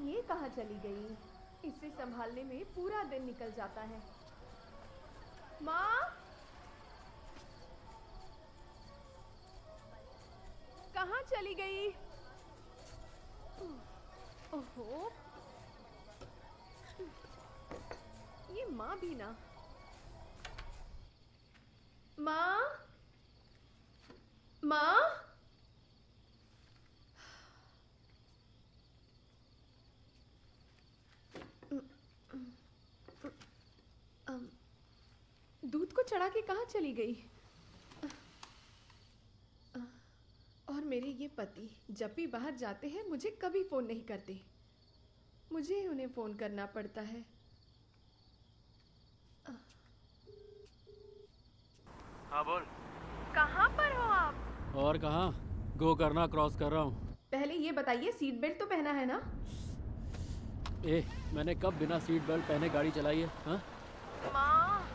ये कहाँ चली गई? इसे संभालने में पूरा दिन निकल जाता है। माँ, कहाँ चली गई? ओहो, ये माँ भी ना। माँ, माँ, दूध को चढ़ा के कहाँ चली गई? और मेरे ये पति जब भी बाहर जाते हैं मुझे कभी फोन नहीं करते, मुझे उन्हें फोन करना पड़ता है। हाँ बोल। कहाँ पर हो आप? और कहाँ, गो करना क्रॉस कर रहा हूँ। पहले ये बताइए, सीट बेल्ट तो पहना है ना? मैंने कब बिना सीट बेल्ट पहने गाड़ी चलाई है? हाँ? माँ,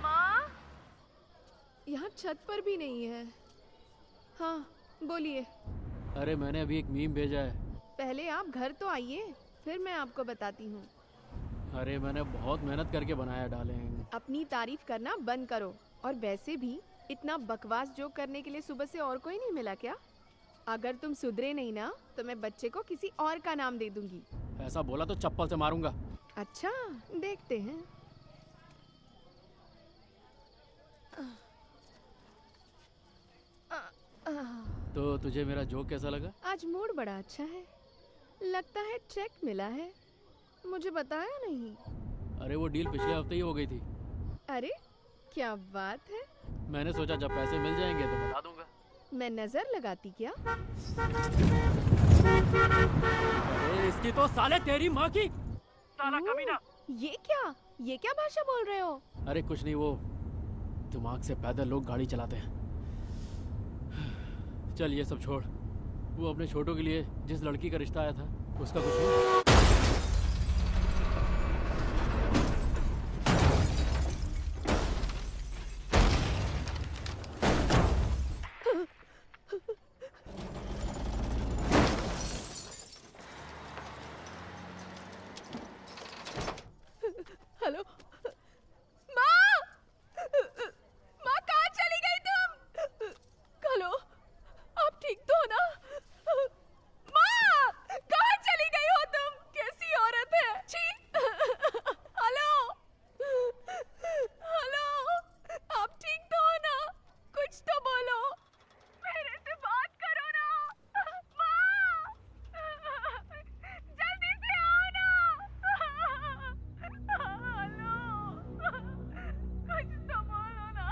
माँ, यहाँ छत पर भी नहीं है। हाँ, बोलिए। अरे मैंने अभी एक मीम भेजा है। पहले आप घर तो आइए, फिर मैं आपको बताती हूँ। अरे मैंने बहुत मेहनत करके बनाया डाले हैं। अपनी तारीफ करना बंद करो। और वैसे भी इतना बकवास जोक करने के लिए सुबह से और कोई नहीं मिला क्या? अगर तुम सुधरे नहीं ना तो मैं बच्चे को किसी और का नाम दे दूंगी। ऐसा बोला तो चप्पल से मारूंगा। अच्छा, देखते हैं। तो तुझे मेरा जोक कैसा लगा? आज मूड बड़ा अच्छा है, लगता है चेक मिला है। मुझे बताया नहीं। अरे वो डील पिछले हफ्ते ही हो गई थी। अरे क्या बात है। मैंने सोचा जब पैसे मिल जाएंगे तो बता दूंगा। मैं नजर लगाती क्या? अरे इसकी तो साले तेरी माँ की, साला कमीना। ये क्या भाषा बोल रहे हो? अरे कुछ नहीं, वो दिमाग से पैदल लोग गाड़ी चलाते हैं। चल ये सब छोड़, वो अपने छोटों के लिए जिस लड़की का रिश्ता आया था उसका कुछ हो? हेलो माँ, माँ कहाँ चली गई तुम? हेलो, आप ठीक तो हो ना? माँ, कहाँ चली गई हो तुम? कैसी औरत है, छी। हेलो, हेलो, आप ठीक तो हो ना? कुछ तो बोलो, मेरे से बात करो ना। माँ, जल्दी से आओ ना। हेलो, कुछ तो बोलो ना।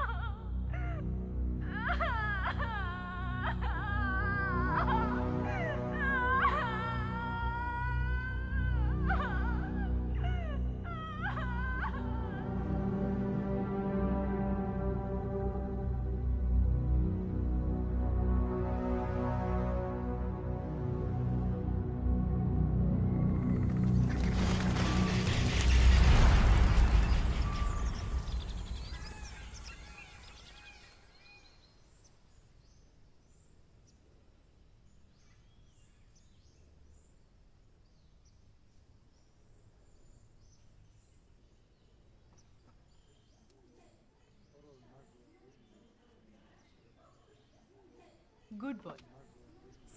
Good boy.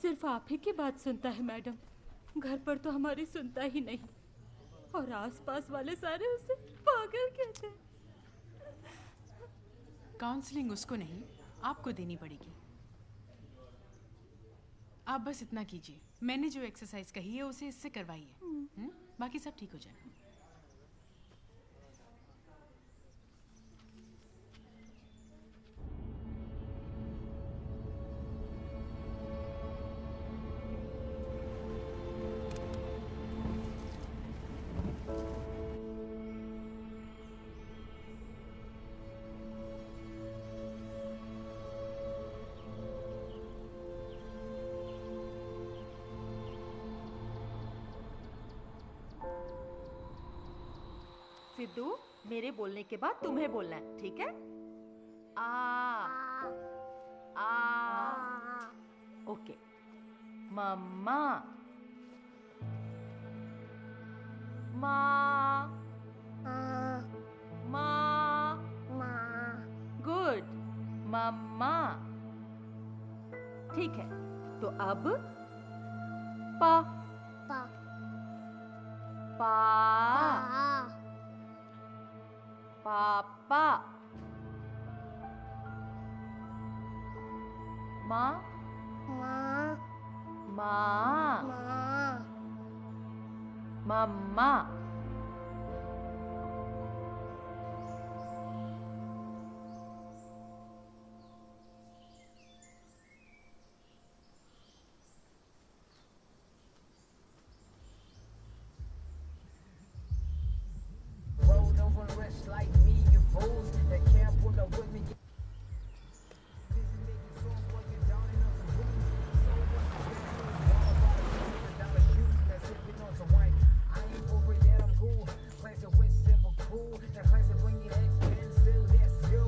सिर्फ आप ही की बात सुनता है मैडम, घर पर तो हमारी सुनता ही नहीं, और आसपास वाले सारे उसे पागल कहते हैं। काउंसलिंग उसको नहीं, आपको देनी पड़ेगी। आप बस इतना कीजिए, मैंने जो एक्सरसाइज कही है उसे इससे करवाइए। बाकी सब ठीक हो जाएगा। सिद्धू, मेरे बोलने के बाद तुम्हें बोलना है, ठीक है? आ आ ओके। मम्मा, माँ माँ गुड मम्मा। ठीक है, तो अब पा पा पा पापा। माँ माँ माँ माँ मम्मा। Rolled over and rest like me, you fools that can't put up with me. Busy making songs while you're downing on some booze. So what's the difference? All about $100 shoes that's sipping on some wine. I ain't over yet, I'm cool. Classic with simple cool. That classic when you're expensive, that's you.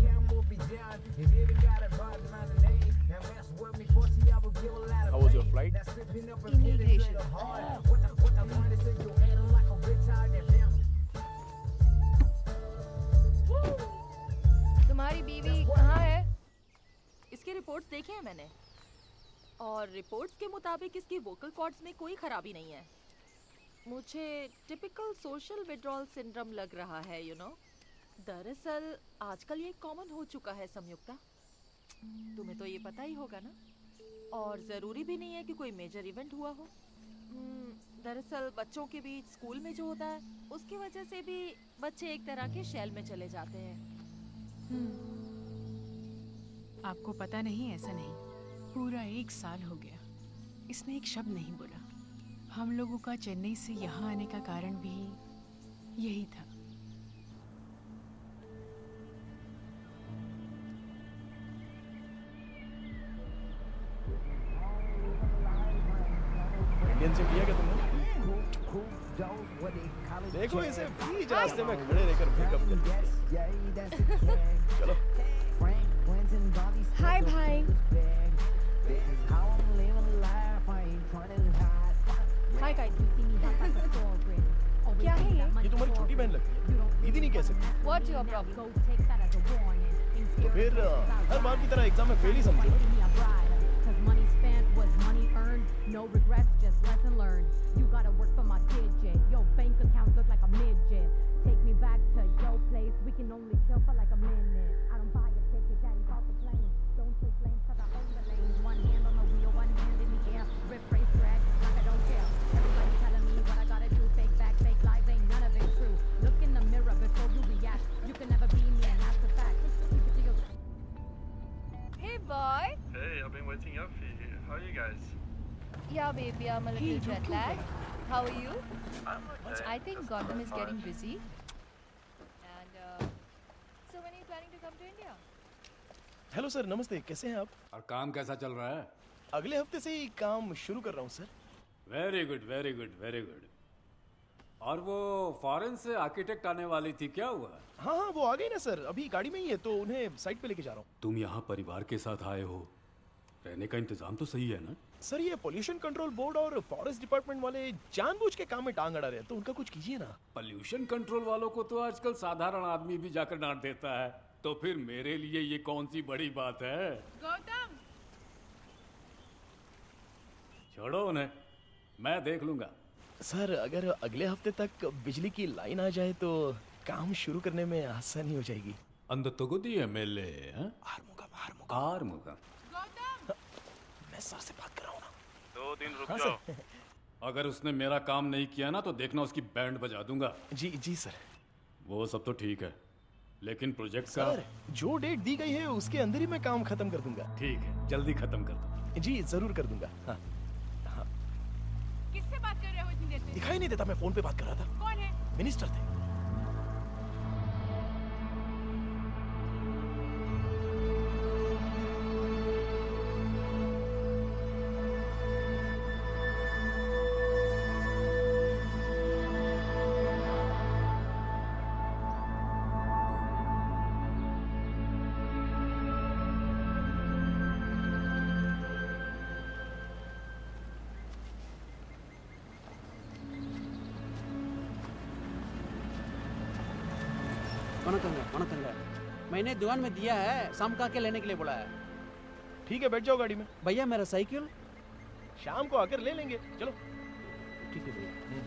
Can't move me down if you even got a bad man name. Now mess with me, pussy, I will give a lot of How was your pain. flight? That's slipping up and getting a little hard. What the point is that you acting like a retarded family? तुम्हारी बीवी कहाँ है? इसके reports देखे हैं मैंने, और reports के मुताबिक इसकी वोकल कॉर्ड्स में कोई खराबी नहीं है। मुझे टिपिकल सोशल विड्रॉल सिंड्रोम लग रहा है, यू नो। दरअसल आजकल ये कॉमन हो चुका है संयुक्ता, तुम्हें तो ये पता ही होगा ना। और ज़रूरी भी नहीं है कि कोई मेजर इवेंट हुआ हो। दरअसल बच्चों के बीच स्कूल में जो होता है उसकी वजह से भी बच्चे एक तरह के शेल में चले जाते हैं। आपको पता नहीं, ऐसा नहीं। पूरा 1 साल हो गया, इसने एक शब्द नहीं बोला। हम लोगों का चेन्नई से यहाँ आने का कारण भी यही था। इंडियन सिम लिया क्या तुमने? देखो इसे बीच रास्ते में खड़े रहकर पिकअप कर। चलो। हाय भाई। Hi guys. क्या है ये तुम्हारी छोटी बहन लगती है, दीदी नहीं कह सकती। What's your problem? तो फिर हर बार की तरह एग्जाम में फेल ही समझो ना। Cause money spent was money earned. No regrets, just lesson learned. You gotta work for my digit. Your bank account look like a midget. Take me back to your place. We can only chill for like a minute. I don't buy a ticket, daddy's off the plane. Don't take blame cause I own the lane. One hand on the wheel, one hand in the air. Rip, race, drag, like I don't care. Everybody telling me what I gotta do. Fake back, fake lies, ain't none of it true. Look in the mirror before you react. You can never be me and that's a fact. Keep it to yourself. Hey boy. Hey, I've been waiting up for you. How are you guys? Yeah baby, I'm a little jet lagged. How are you? I'm okay. I think Just Gautam is fine. getting busy. And so when are you planning to come to India? Hello sir, नमस्ते, कैसे हैं आप? और काम कैसा चल रहा है? अगले हफ्ते से ही काम शुरू कर रहा हूँ sir. Very good very good very good. और वो फॉरेन से आर्किटेक्ट आने वाली थी, क्या हुआ? हाँ हाँ, वो आ गई ना सर, अभी गाड़ी में ही है, तो उन्हें साइट पे लेके जा रहा हूँ। तुम यहाँ परिवार के साथ आए हो, रहने का इंतजाम तो सही है ना? सर ये पोल्यूशन कंट्रोल बोर्ड और फॉरेस्ट डिपार्टमेंट वाले जानबूझ के काम में टांग अड़ा रहे हैं, तो उनका कुछ कीजिए ना। पोल्यूशन कंट्रोल वालों को तो आजकल साधारण आदमी भी जाकर डांट देता है, तो फिर मेरे लिए ये कौन सी बड़ी बात है? गौतम, छोड़ो उन्हें, मैं देख लूंगा। सर अगर अगले हफ्ते तक बिजली की लाइन आ जाए तो काम शुरू करने में आसानी हो जाएगी। अंद तुगुदी एमएलए आरमुगा। मैं सर से बात कर रहा हूँ ना। 2 दिन रुक जाओ। अगर उसने मेरा काम नहीं किया ना तो देखना उसकी बैंड बजा दूंगा। जी जी सर। वो सब तो ठीक है, लेकिन प्रोजेक्ट का सर जो डेट दी गई है उसके अंदर ही मैं काम खत्म कर दूंगा। ठीक है, जल्दी खत्म कर दो। जी जरूर कर दूंगा। हाँ हाँ। किससे बात कर रहे हो इतनी देर से? दिखाई नहीं देता, मैं फोन पे बात कर रहा था। कौन है? मिनिस्टर थे। वणकंगा मैंने दुकान में दिया है, शाम का आके लेने के लिए बोला है। ठीक है, बैठ जाओ गाड़ी में। भैया मेरा साइकिल शाम को आकर ले लेंगे, चलो। ठीक है भैया।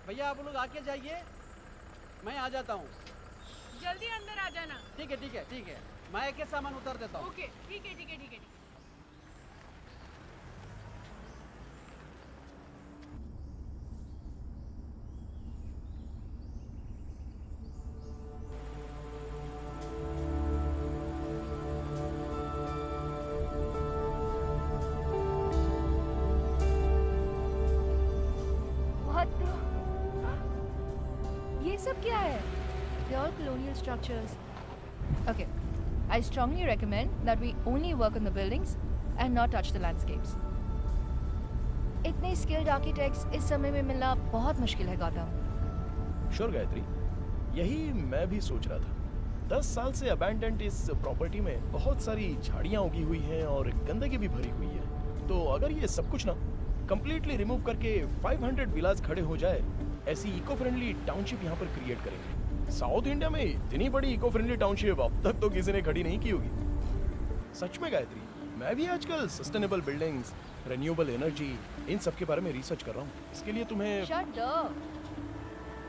भैया आप लोग आके जाइए, मैं आ जाता हूँ। जल्दी अंदर आ जाना। ठीक है ठीक है ठीक है, मैं एक सामान उतार देता हूँ। ओके, ठीक है ठीक है ठीक है। ये सब क्या है? They're all colonial structures. Okay, I strongly recommend that we only work on the buildings and not touch the landscapes. इतने skilled architects इस समय में मिलना बहुत मुश्किल है गौतम। श्योर गायत्री, यही मैं भी सोच रहा था। 10 साल से अबैंडन्ड इस प्रॉपर्टी में बहुत सारी झाड़ियाँ उगी हुई हैं और गंदगी भी भरी हुई है। तो अगर ये सब कुछ ना कंप्लीटली रिमूव करके 500 विलास खड़े हो जाए, ऐसी इको फ्रेंडली टाउनशिप यहाँ पर क्रिएट करेंगे। साउथ इंडिया में इतनी बड़ी इको फ्रेंडली टाउनशिप अब तक तो किसी ने खड़ी नहीं की होगी। सच में गायत्री, मैं भी आजकल सस्टेनेबल बिल्डिंग्स, रिन्यूएबल एनर्जी, इन सब के बारे में रिसर्च कर रहा हूँ। इसके लिए तुम्हें Shut up!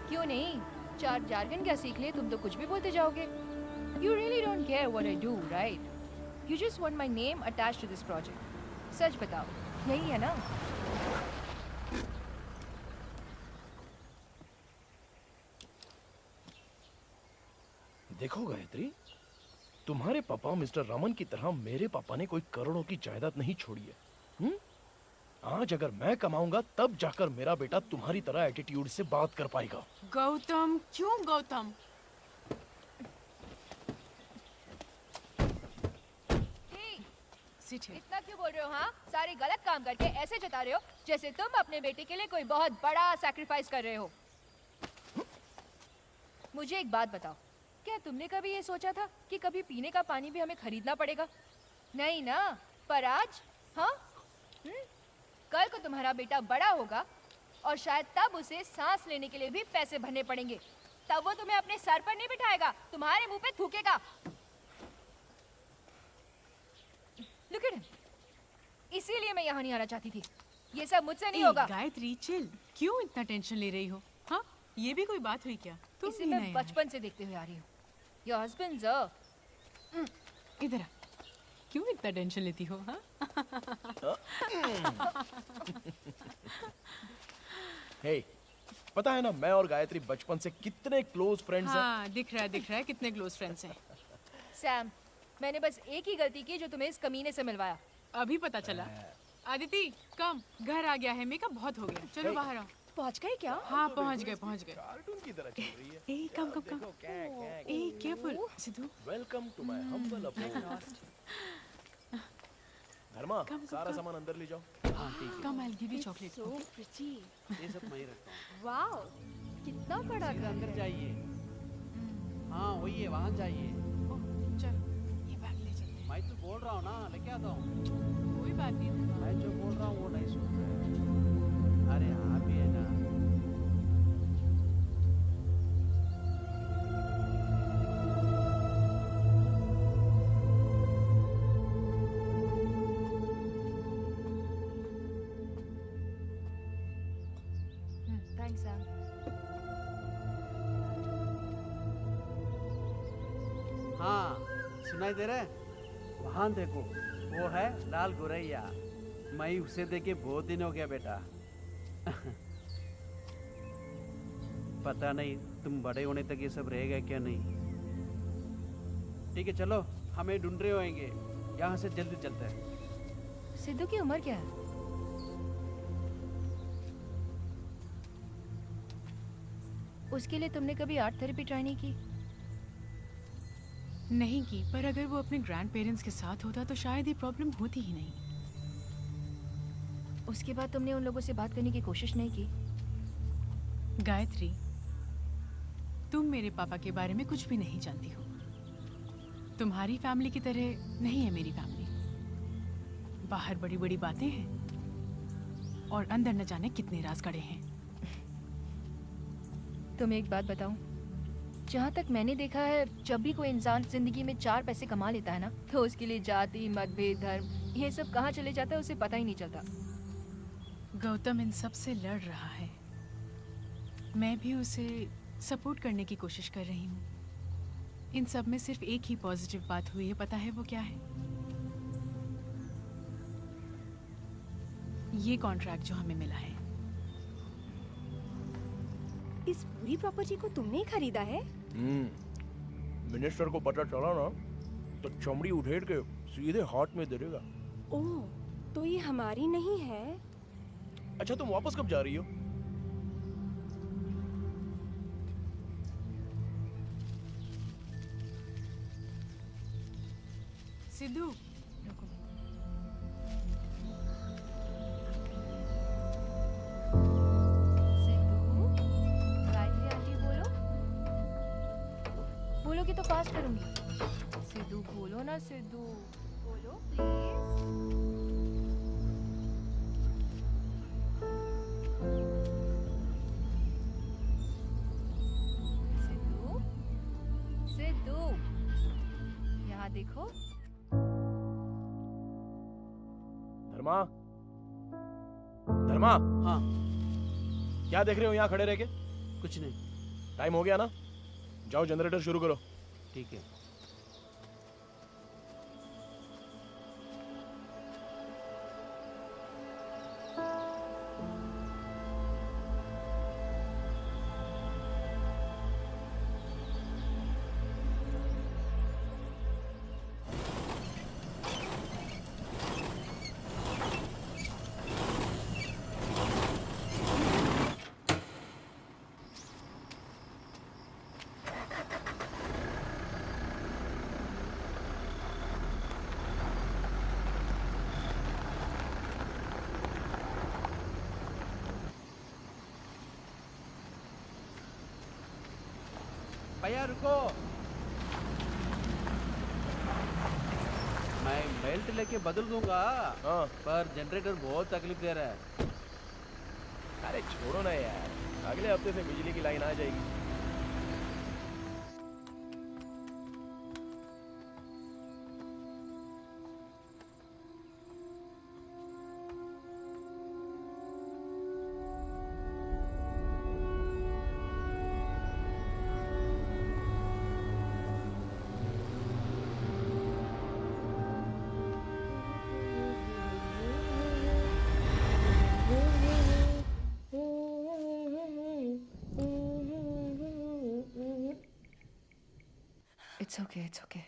क्यों नहीं? 4 jargon क्या सीख लिए? तुम तो कुछ भी बोलते जाओगे। You really don't care what I do, right? You just want my name attached to this project. सच बताओ, यही है ना? देखो गायत्री, तुम्हारे पापा मिस्टर रामन की तरह मेरे पापा ने कोई करोड़ों की जायदाद नहीं छोड़ी है। आज अगर मैं कमाऊंगा तब जाकर मेरा बेटा तुम्हारी तरह एटीट्यूड से बात कर पाएगा। गौतम, क्यों गौतम? इतना क्यों बोल रहे हो? हाँ, सारे गलत काम करके ऐसे जता रहे हो जैसे तुम अपने बेटे के लिए कोई बहुत बड़ा सैक्रिफाइस कर रहे हो। मुझे एक बात बताओ, क्या तुमने कभी ये सोचा था कि कभी पीने का पानी भी हमें खरीदना पड़ेगा? नहीं ना? पर आज हाँ, कल को तुम्हारा बेटा बड़ा होगा और शायद तब उसे सांस लेने के लिए भी पैसे भरने पड़ेंगे। तब वो तुम्हें अपने सर पर नहीं बिठाएगा, तुम्हारे मुंह पे थूकेगा। Look at him. इसीलिए मैं यहाँ नहीं आना चाहती थी। ये सब मुझसे नहीं होगा। गायत्री चिल, क्यों इतना टेंशन ले रही हो? हाँ, ये भी कोई बात हुई क्या? तुम इसे भी मैं नया बचपन से देखते हुए आ रही हूँ। Your husband's इधर आ। क्यों इतना टेंशन लेती हो? हाँ? हे, पता है ना मैं और गायत्री बचपन से कितने क्लोज फ्रेंड्स हैं। हाँ, दिख रहा है कितने क्लोज फ्रेंड्स हैं। सैम, मैंने बस एक ही गलती की जो तुम्हें इस कमीने से मिलवाया। अभी पता चला। आदिति, कम, घर आ गया है, मेकअप बहुत हो गया। चलो बाहर आओ। पहुंच गए क्या? हाँ, पहुंच गए। कार्टून की तरह चल रही है। ए, कम। ए, careful, Sidhu. Welcome to my humble abode. Dharma, सारा सामान अंदर ले जाओ। हाँ ठीक है। कम, I'll give you chocolate. So pretty. ये सब मैं ही रखता हूँ। वाओ, कितना बड़ा घर अंदर है। जाइए। हाँ वही है, वहाँ जाइए। चलो, ये बैग ले चलते हैं। मैं तो बोल रहा हूँ ना, लेके आता हूँ। कोई बात नहीं। मैं जो बोल रहा हूँ वो नहीं सुन रहे। अरे आप ही है ना। सुनाई दे रहा है? वहां देखो, वो है लाल गोरैया। मैं उसे देखे बहुत दिन हो गया बेटा। पता नहीं तुम बड़े होने तक ये सब रहेगा क्या नहीं। ठीक है चलो, हमें ढूंढ रहे होंगे, यहाँ से जल्दी चलते हैं। सिद्धू की उम्र क्या है? उसके लिए तुमने कभी आर्ट थेरेपी ट्राई नहीं की? नहीं की, पर अगर वो अपने ग्रैंड पेरेंट्स के साथ होता तो शायद ये प्रॉब्लम होती ही नहीं। उसके बाद तुमने उन लोगों से बात करने की कोशिश नहीं की? गायत्री, तुम मेरे पापा के बारे में कुछ भी नहीं जानती हो। तुम्हारी फैमिली की तरह नहीं है मेरी फैमिली। बाहर बड़ी बड़ी बातें हैं और अंदर न जाने कितने राज कड़े हैं। तुम्हें एक बात बताऊं, जहाँ तक मैंने देखा है, जब भी कोई इंसान जिंदगी में 4 पैसे कमा लेता है ना, तो उसके लिए जाति, मतभेद, धर्म, ये सब कहाँ चले जाता है उसे पता ही नहीं चलता। गौतम इन सब से लड़ रहा है, मैं भी उसे सपोर्ट करने की कोशिश कर रही हूँ। इन सब में सिर्फ एक ही पॉजिटिव बात हुई है, पता है वो क्या है? ये कॉन्ट्रैक्ट जो हमें मिला है। इस पूरी प्रॉपर्टी को तुमने ही खरीदा है? मिनिस्टर को पता चला ना तो चमड़ी उधेड़ के सीधे हाथ में दे देगा। ओह, तो ये हमारी नहीं है? अच्छा तुम वापस कब जा रही हो? सिद्धू, बोलोगे तो पास करूंगी। सिद्धू बोलो ना, सिद्धू बोलो प्लीज। सिद्धू, सिद्धू, यहाँ देखो। धर्मा, धर्मा। हाँ। क्या देख रहे हो यहाँ खड़े रह के? कुछ नहीं। टाइम हो गया ना, जाओ जनरेटर शुरू करो। ठीक है। भैया रुको, मैं बेल्ट लेके बदल दूंगा। पर जनरेटर बहुत तकलीफ दे रहा है। अरे छोड़ो ना यार, अगले हफ्ते से बिजली की लाइन आ जाएगी। It's okay, it's okay.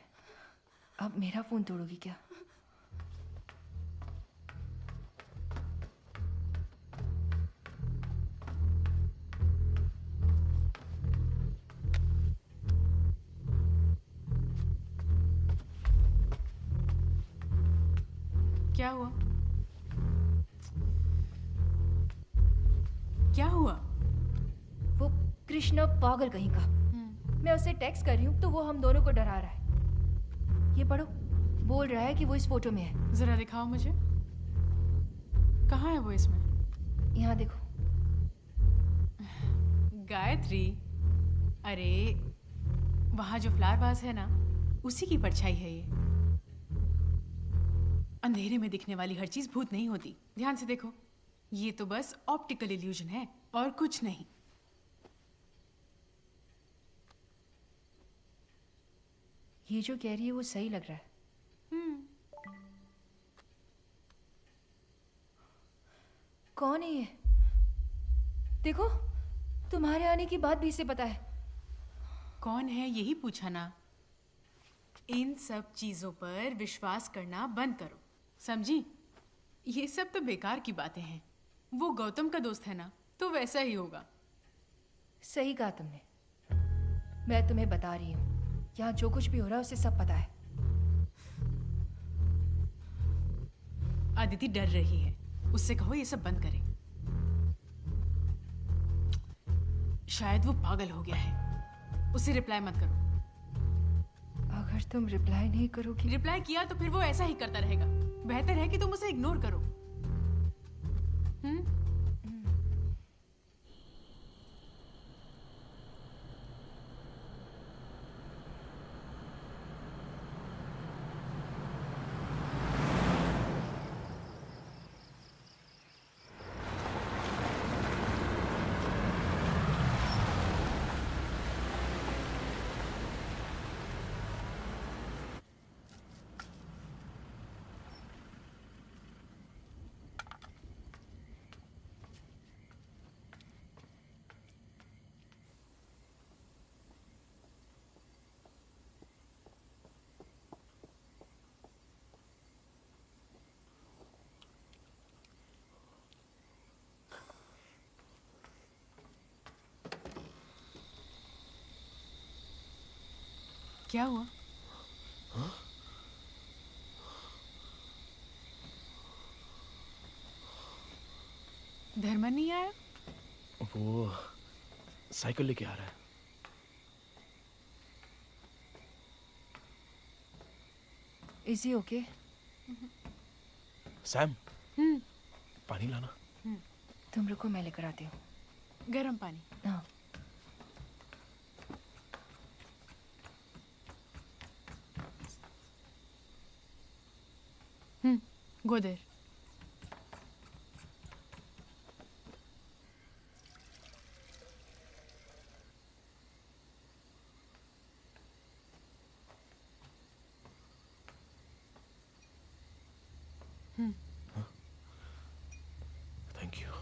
अब मेरा फोन तोड़ोगी क्या? क्या हुआ? क्या हुआ? वो कृष्ण पागल कहीं का। मैं उसे टेक्स्ट कर रही हूँ तो वो हम दोनों को डरा रहा है। ये पढ़ो, बोल रहा है कि वो इस फोटो में है। जरा दिखाओ मुझे, कहाँ है वो इसमें? यहाँ देखो। गायत्री, अरे वहाँ जो फ्लावर वास है ना, उसी की परछाई है ये। अंधेरे में दिखने वाली हर चीज भूत नहीं होती, ध्यान से देखो। ये तो बस ऑप्टिकल इल्यूजन है और कुछ नहीं। ये जो कह रही है वो सही लग रहा है। कौन है ये? देखो, तुम्हारे आने की बात भी इसे पता है। कौन है यही पूछा ना। इन सब चीजों पर विश्वास करना बंद करो, समझी? ये सब तो बेकार की बातें हैं। वो गौतम का दोस्त है ना, तो वैसा ही होगा। सही कहा तुमने। मैं तुम्हें बता रही हूँ, यहाँ जो कुछ भी हो रहा है उसे सब पता है। अदिति डर रही है, उससे कहो ये सब बंद करे। शायद वो पागल हो गया है। उसे रिप्लाई मत करो। अगर तुम रिप्लाई नहीं करोगी। रिप्लाई किया तो फिर वो ऐसा ही करता रहेगा। बेहतर है कि तुम उसे इग्नोर करो। क्या हुआ? हाँ? धर्मन नहीं आया? वो साइकिल लेके आ रहा है। Is he okay? सैम, पानी लाना। तुम रुको, मैं लेकर आती हूँ। गरम पानी। हाँ। Go there. Thank you.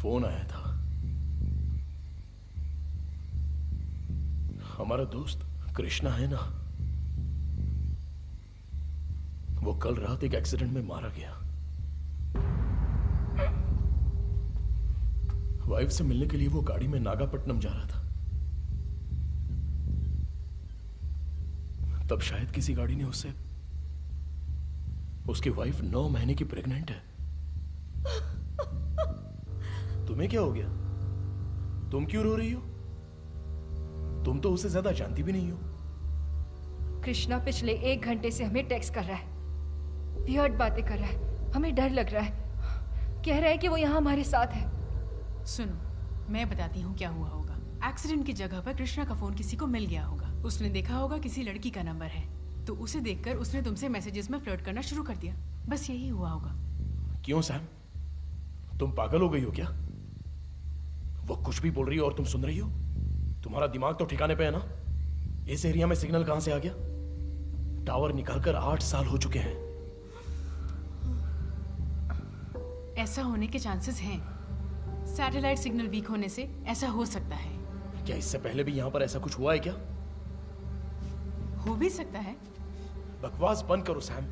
Phone आया था। हमारा दोस्त कृष्णा है ना, वो कल रात एक एक्सीडेंट में मारा गया। वाइफ से मिलने के लिए वो गाड़ी में नागापट्टनम जा रहा था। तब शायद किसी गाड़ी ने उससे, उसकी वाइफ 9 महीने की प्रेग्नेंट है। तुम्हें क्या हो गया? तुम क्यों रो रही हो? तुम तो उसे ज्यादा जानती भी नहीं हो। कृष्णा पिछले 1 घंटे से हमें टेक्स्ट कर रहा है, वियर्ड बातें कर रहा है, हमें डर लग रहा है। कह रहा है कि वो यहाँ हमारे साथ है। सुनो, मैं बताती हूँ क्या हुआ होगा। एक्सीडेंट की जगह पर कृष्णा का फोन किसी को मिल गया होगा। उसने देखा होगा किसी लड़की का नंबर है, तो उसे देखकर उसने तुमसे मैसेजेस में फ्लर्ट करना शुरू कर दिया। बस यही हुआ होगा। क्यों सैम, तुम पागल हो गई हो क्या? वो कुछ भी बोल रही हो और तुम सुन रही हो? तुम्हारा दिमाग तो ठिकाने पे है ना? इस एरिया में सिग्नल कहां से आ गया? टावर निकालकर 8 साल हो चुके हैं। ऐसा होने के चांसेस हैं। सैटेलाइट सिग्नल वीक होने से ऐसा हो सकता है। क्या इससे पहले भी यहाँ पर ऐसा कुछ हुआ है क्या? हो भी सकता है। बकवास बंद करो सैम।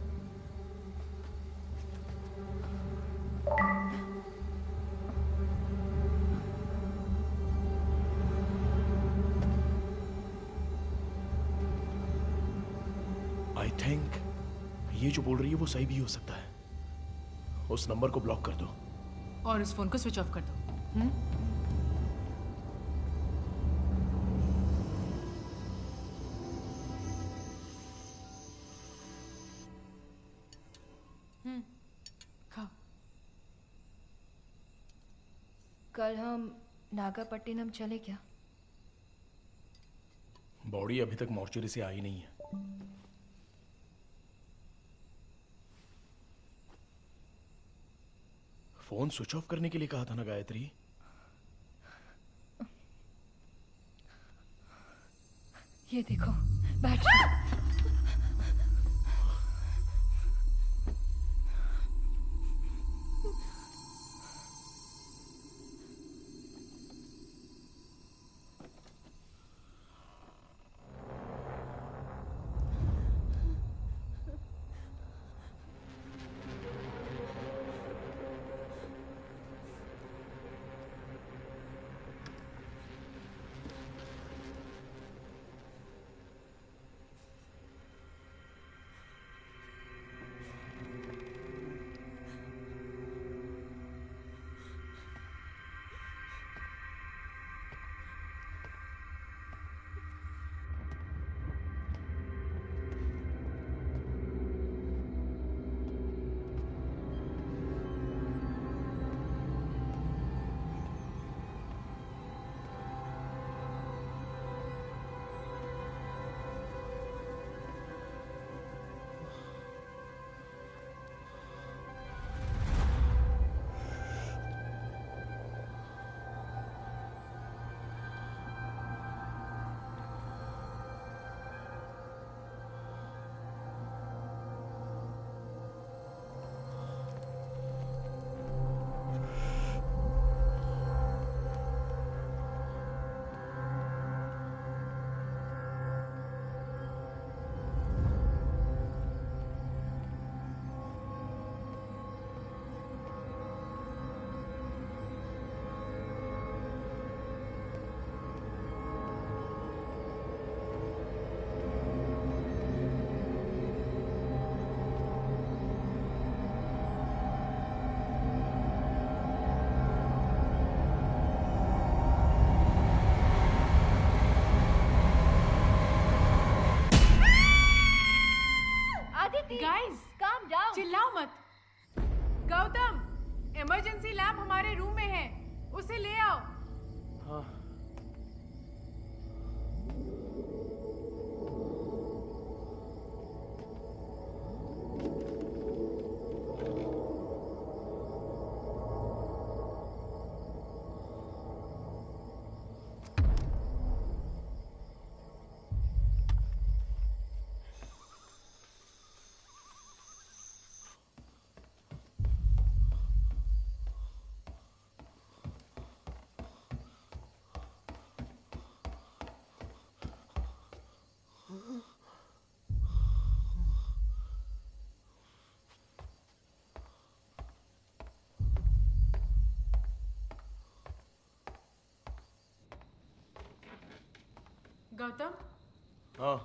आई थिंक ये जो बोल रही है वो सही भी हो सकता है। उस नंबर को ब्लॉक कर दो और उस फोन को स्विच ऑफ कर दो। खाओ। कल हम नागापट्टिनम चले क्या? बॉडी अभी तक मॉर्चरी से आई नहीं है। फोन स्विच ऑफ करने के लिए कहा था ना गायत्री? ये देखो बैटरी। Guys calm down. चिल्लाओ मत। गौतम, इमरजेंसी लैंप हमारे रूम में है, उसे ले आओ। हाँ। गौतम, हाँ।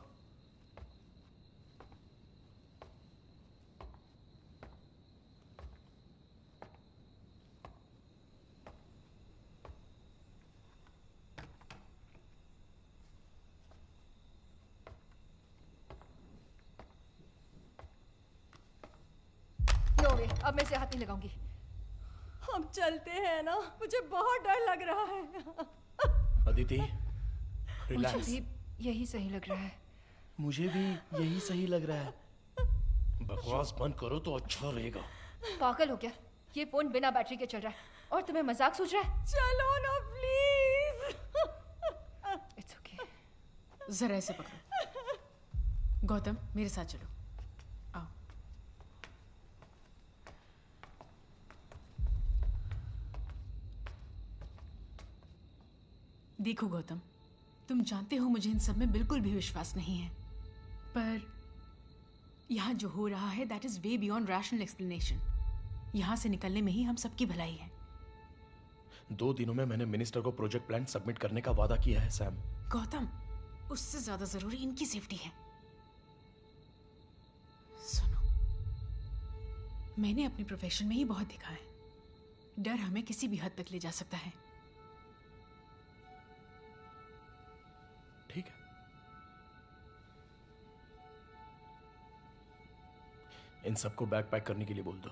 नो वे, अब मैं इसे हाथ नहीं लगाऊंगी। हम चलते हैं ना, मुझे बहुत डर लग रहा है। अदिति, मुझे रिलैक्स। भी यही सही लग रहा है। मुझे भी यही सही लग रहा है। बकवास बंद करो तो अच्छा रहेगा। पागल हो क्या? ये फोन बिना बैटरी के चल रहा है और तुम्हें मजाक सूझ रहा है? चलो ना प्लीज। It's okay. जरा इसे पकड़ो। गौतम, मेरे साथ चलो। आओ। देखो गौतम, तुम जानते हो मुझे इन सब में बिल्कुल भी विश्वास नहीं है, पर यहाँ जो हो रहा है that is way beyond rational explanation. यहाँ से निकलने में ही हम सबकी भलाई है। 2 दिनों में मैंने मिनिस्टर को प्रोजेक्ट प्लान सबमिट करने का वादा किया है सैम। गौतम, उससे ज्यादा जरूरी इनकी सेफ्टी है। सुनो, मैंने अपने प्रोफेशन में ही बहुत देखा है, डर हमें किसी भी हद तक ले जा सकता है। ठीक है, इन सबको बैग पैक करने के लिए बोल दो।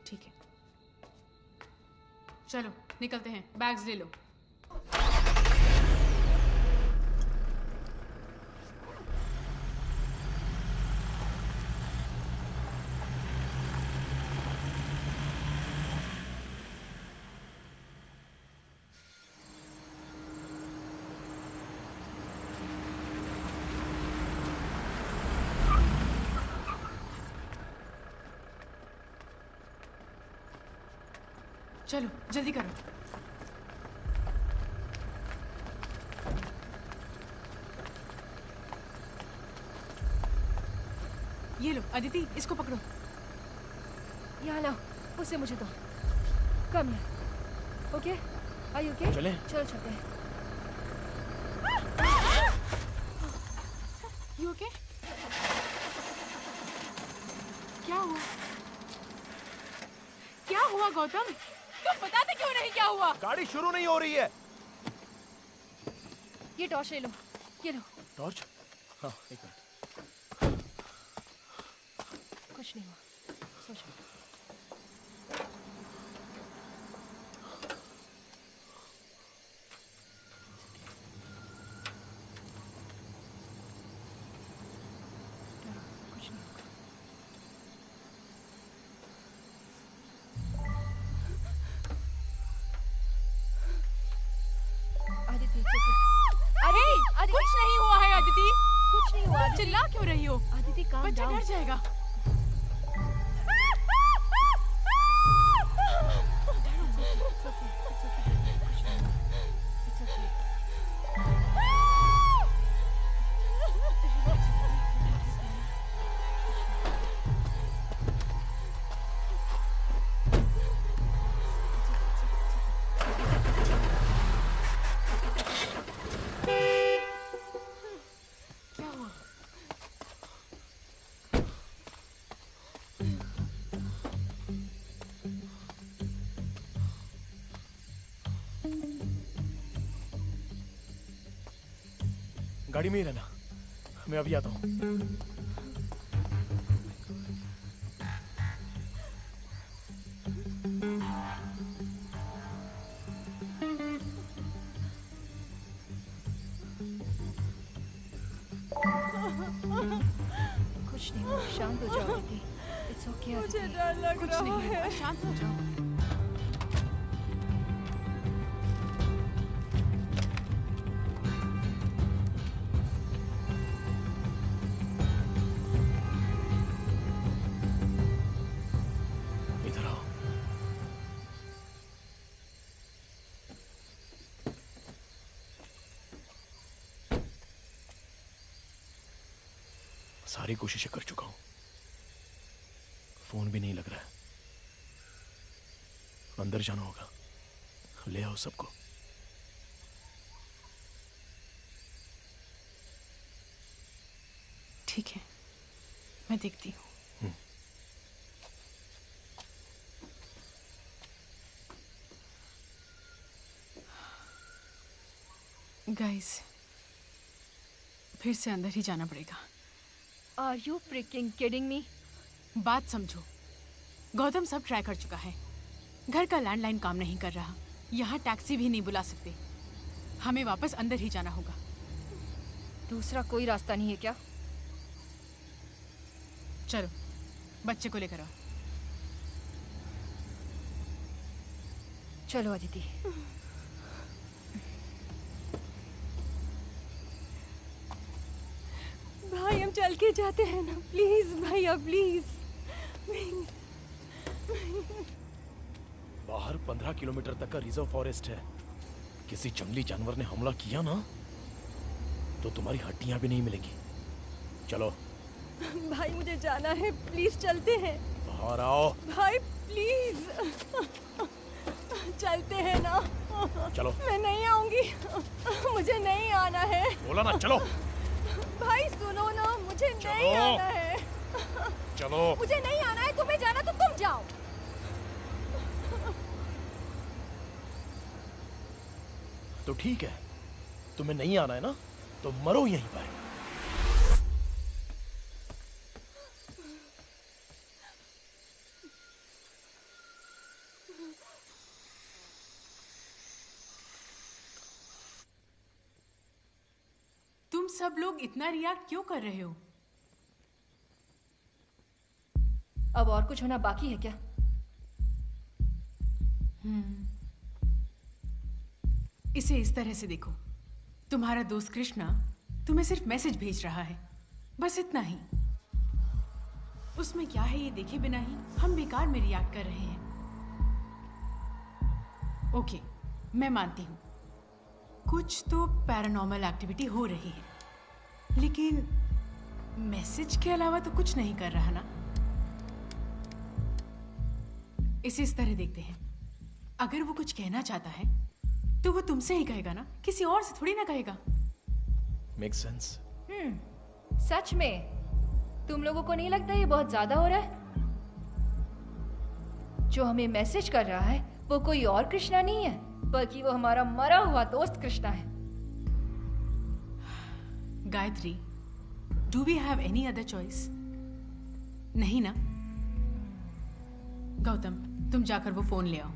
ठीक है, चलो निकलते हैं, बैग्स ले लो। चलो जल्दी करो। ये लो अदिति, इसको पकड़ो। यहाँ लाओ, उसे मुझे दो। कम है। ओके? Are you okay? चलें? चलो चलते हैं। You okay? क्या हुआ? क्या हुआ गौतम? तुम बताते क्यों नहीं क्या हुआ? गाड़ी शुरू नहीं हो रही है। ये टॉर्च ले लो। ये लो। टॉर्च? हाँ, एक मिनट। कुछ नहीं हुआ। सोचो। कुछ नहीं होगा। आदिति, अरे कुछ नहीं हुआ है अदिति। कुछ नहीं हुआ। चिल्ला क्यों रही हो? आदिति काम बच्चा डर जाएगा। गाड़ी में ही रहना, मैं अभी आता हूँ। कुछ नहीं हुआ। शांत हो जाओ आदिति। It's okay. मुझे डर लग कुछ रहा नहीं है। हुआ, शांत हो जाओ। इधर आओ। सारी कोशिशें कर चुका हूं, फोन भी नहीं लग रहा है। अंदर जाना होगा, ले आओ सबको। ठीक है, मैं देखती हूँ। गाइस, फिर से अंदर ही जाना पड़ेगा। Are you freaking kidding me? बात समझो, गौतम सब ट्राई कर चुका है। घर का लैंडलाइन काम नहीं कर रहा, यहाँ टैक्सी भी नहीं बुला सकते। हमें वापस अंदर ही जाना होगा। दूसरा कोई रास्ता नहीं है क्या? चलो, बच्चे को लेकर आओ। चलो अदिति। भाई हम चल के जाते हैं ना, प्लीज भैया प्लीज। बाहर 15 किलोमीटर तक का रिजर्व फॉरेस्ट है। किसी जंगली जानवर ने हमला किया ना तो तुम्हारी हड्डियां भी नहीं मिलेंगी। चलो भाई मुझे जाना है, प्लीज चलते हैं। बाहर आओ। भाई प्लीज चलते हैं ना। चलो। मैं नहीं आऊंगी, मुझे नहीं आना है। बोला ना चलो। भाई सुनो ना, मुझे नहीं आना है। चलो। मुझे नहीं आना है, तुम्हें जाना तो तुम जाओ। तो ठीक है, तुम्हें नहीं आना है ना तो मरो यहीं पर। तुम सब लोग इतना रिएक्ट क्यों कर रहे हो? अब और कुछ होना बाकी है क्या? इसे इस तरह से देखो, तुम्हारा दोस्त कृष्णा तुम्हें सिर्फ मैसेज भेज रहा है, बस इतना ही। उसमें क्या है ये देखे बिना ही हम बेकार में रिएक्ट कर रहे हैं। ओके, मैं मानती हूँ कुछ तो पैरानॉर्मल एक्टिविटी हो रही है, लेकिन मैसेज के अलावा तो कुछ नहीं कर रहा ना। इसे इस तरह देखते हैं, अगर वो कुछ कहना चाहता है तो वो तुमसे ही कहेगा ना, किसी और से थोड़ी ना कहेगा। Make sense. सच में तुम लोगों को नहीं लगता ये बहुत ज्यादा हो रहा है? जो हमें मैसेज कर रहा है वो कोई और कृष्णा नहीं है, बल्कि वो हमारा मरा हुआ दोस्त कृष्णा है। Gayatri, do we have any other choice? नहीं ना? गौतम, तुम जाकर वो फोन ले आओ।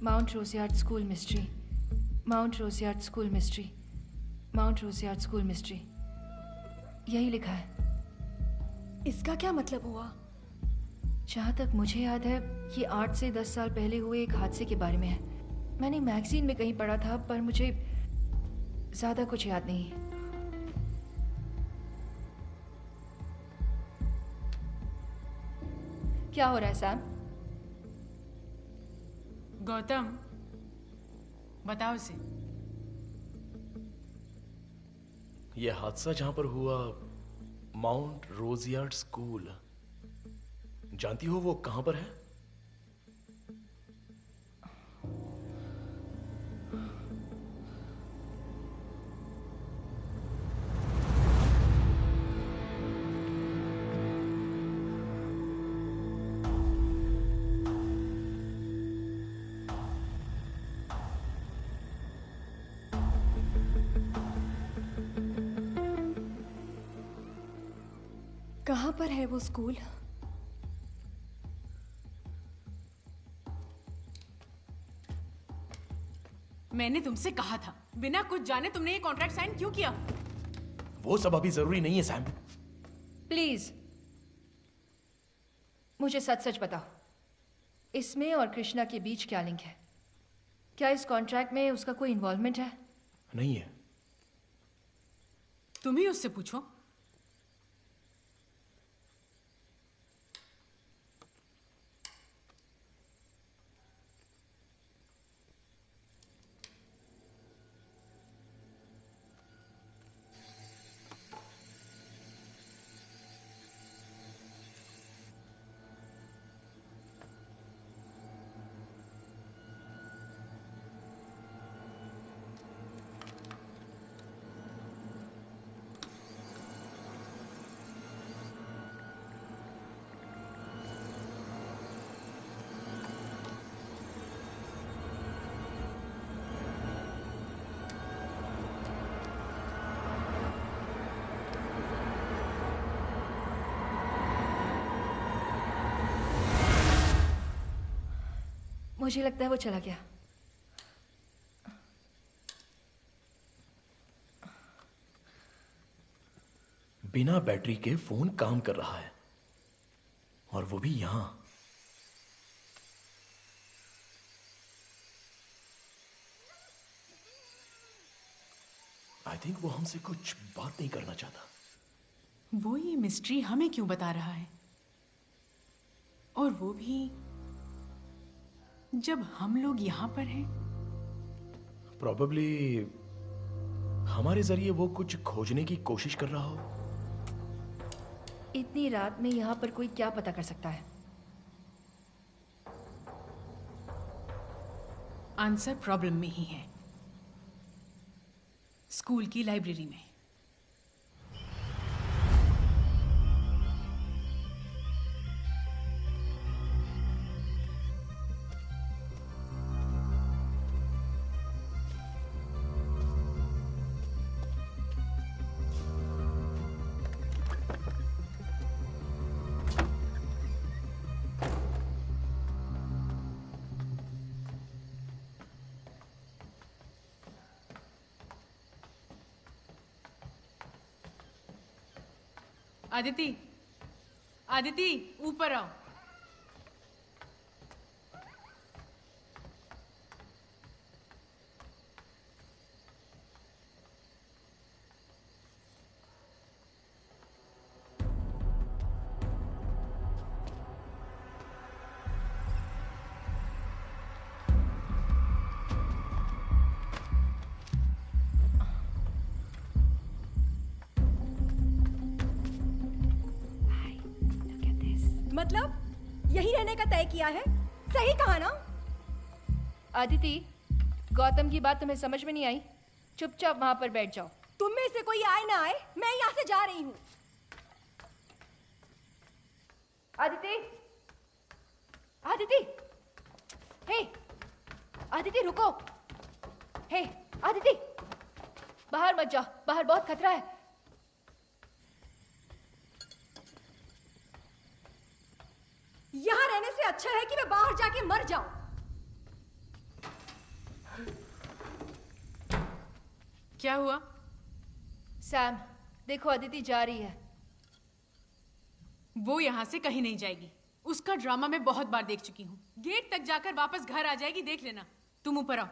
Mount Rosiyard school mystery, Mount Rosiyard school mystery, Mount Rosiyard school mystery, यही लिखा है। इसका क्या मतलब हुआ? जहाँ तक मुझे याद है ये 8 से 10 साल पहले हुए एक हादसे के बारे में है। मैंने मैगजीन में कहीं पढ़ा था, पर मुझे ज़्यादा कुछ याद नहीं। क्या हो रहा है सैम? गौतम, बताओ इसे। यह हादसा जहां पर हुआ, माउंट रोज़ियार्ड स्कूल, जानती हो वो कहां पर है? कहाँ पर है वो स्कूल? मैंने तुमसे कहा था, बिना कुछ जाने तुमने ये कॉन्ट्रैक्ट साइन क्यों किया? वो सब अभी जरूरी नहीं है सैम। प्लीज मुझे सच सच बताओ, इसमें और कृष्णा के बीच क्या लिंक है? क्या इस कॉन्ट्रैक्ट में उसका कोई इन्वॉल्वमेंट है? नहीं है। तुम ही उससे पूछो। मुझे लगता है वो चला गया। बिना बैटरी के फोन काम कर रहा है, और वो भी यहां। आई थिंक वो हमसे कुछ बात नहीं करना चाहता। वो ये मिस्ट्री हमें क्यों बता रहा है? और वो भी जब हम लोग यहां पर हैं। प्रॉबेबली हमारे जरिए वो कुछ खोजने की कोशिश कर रहा हो। इतनी रात में यहाँ पर कोई क्या पता कर सकता है? आंसर प्रॉब्लम में ही है, स्कूल की लाइब्रेरी में। आदिति, आदिति ऊपर आओ। मतलब यही रहने का तय किया है? सही कहा ना? आदिति, गौतम की बात तुम्हें समझ में नहीं आई? चुपचाप वहां पर बैठ जाओ। तुम में से कोई आए ना आए, मैं यहाँ से जा रही हूँ। आदिति, आदिति, हे, आदिति रुको। हे, आदिति, बाहर मत जाओ, बाहर बहुत खतरा है। यहाँ रहने से अच्छा है कि मैं बाहर जाके मर जाऊं। क्या हुआ? सैम, देखो अदिति जा रही है। वो यहाँ से कहीं नहीं जाएगी। उसका ड्रामा मैं बहुत बार देख चुकी हूँ। गेट तक जाकर वापस घर आ जाएगी, देख लेना। तुम ऊपर आओ।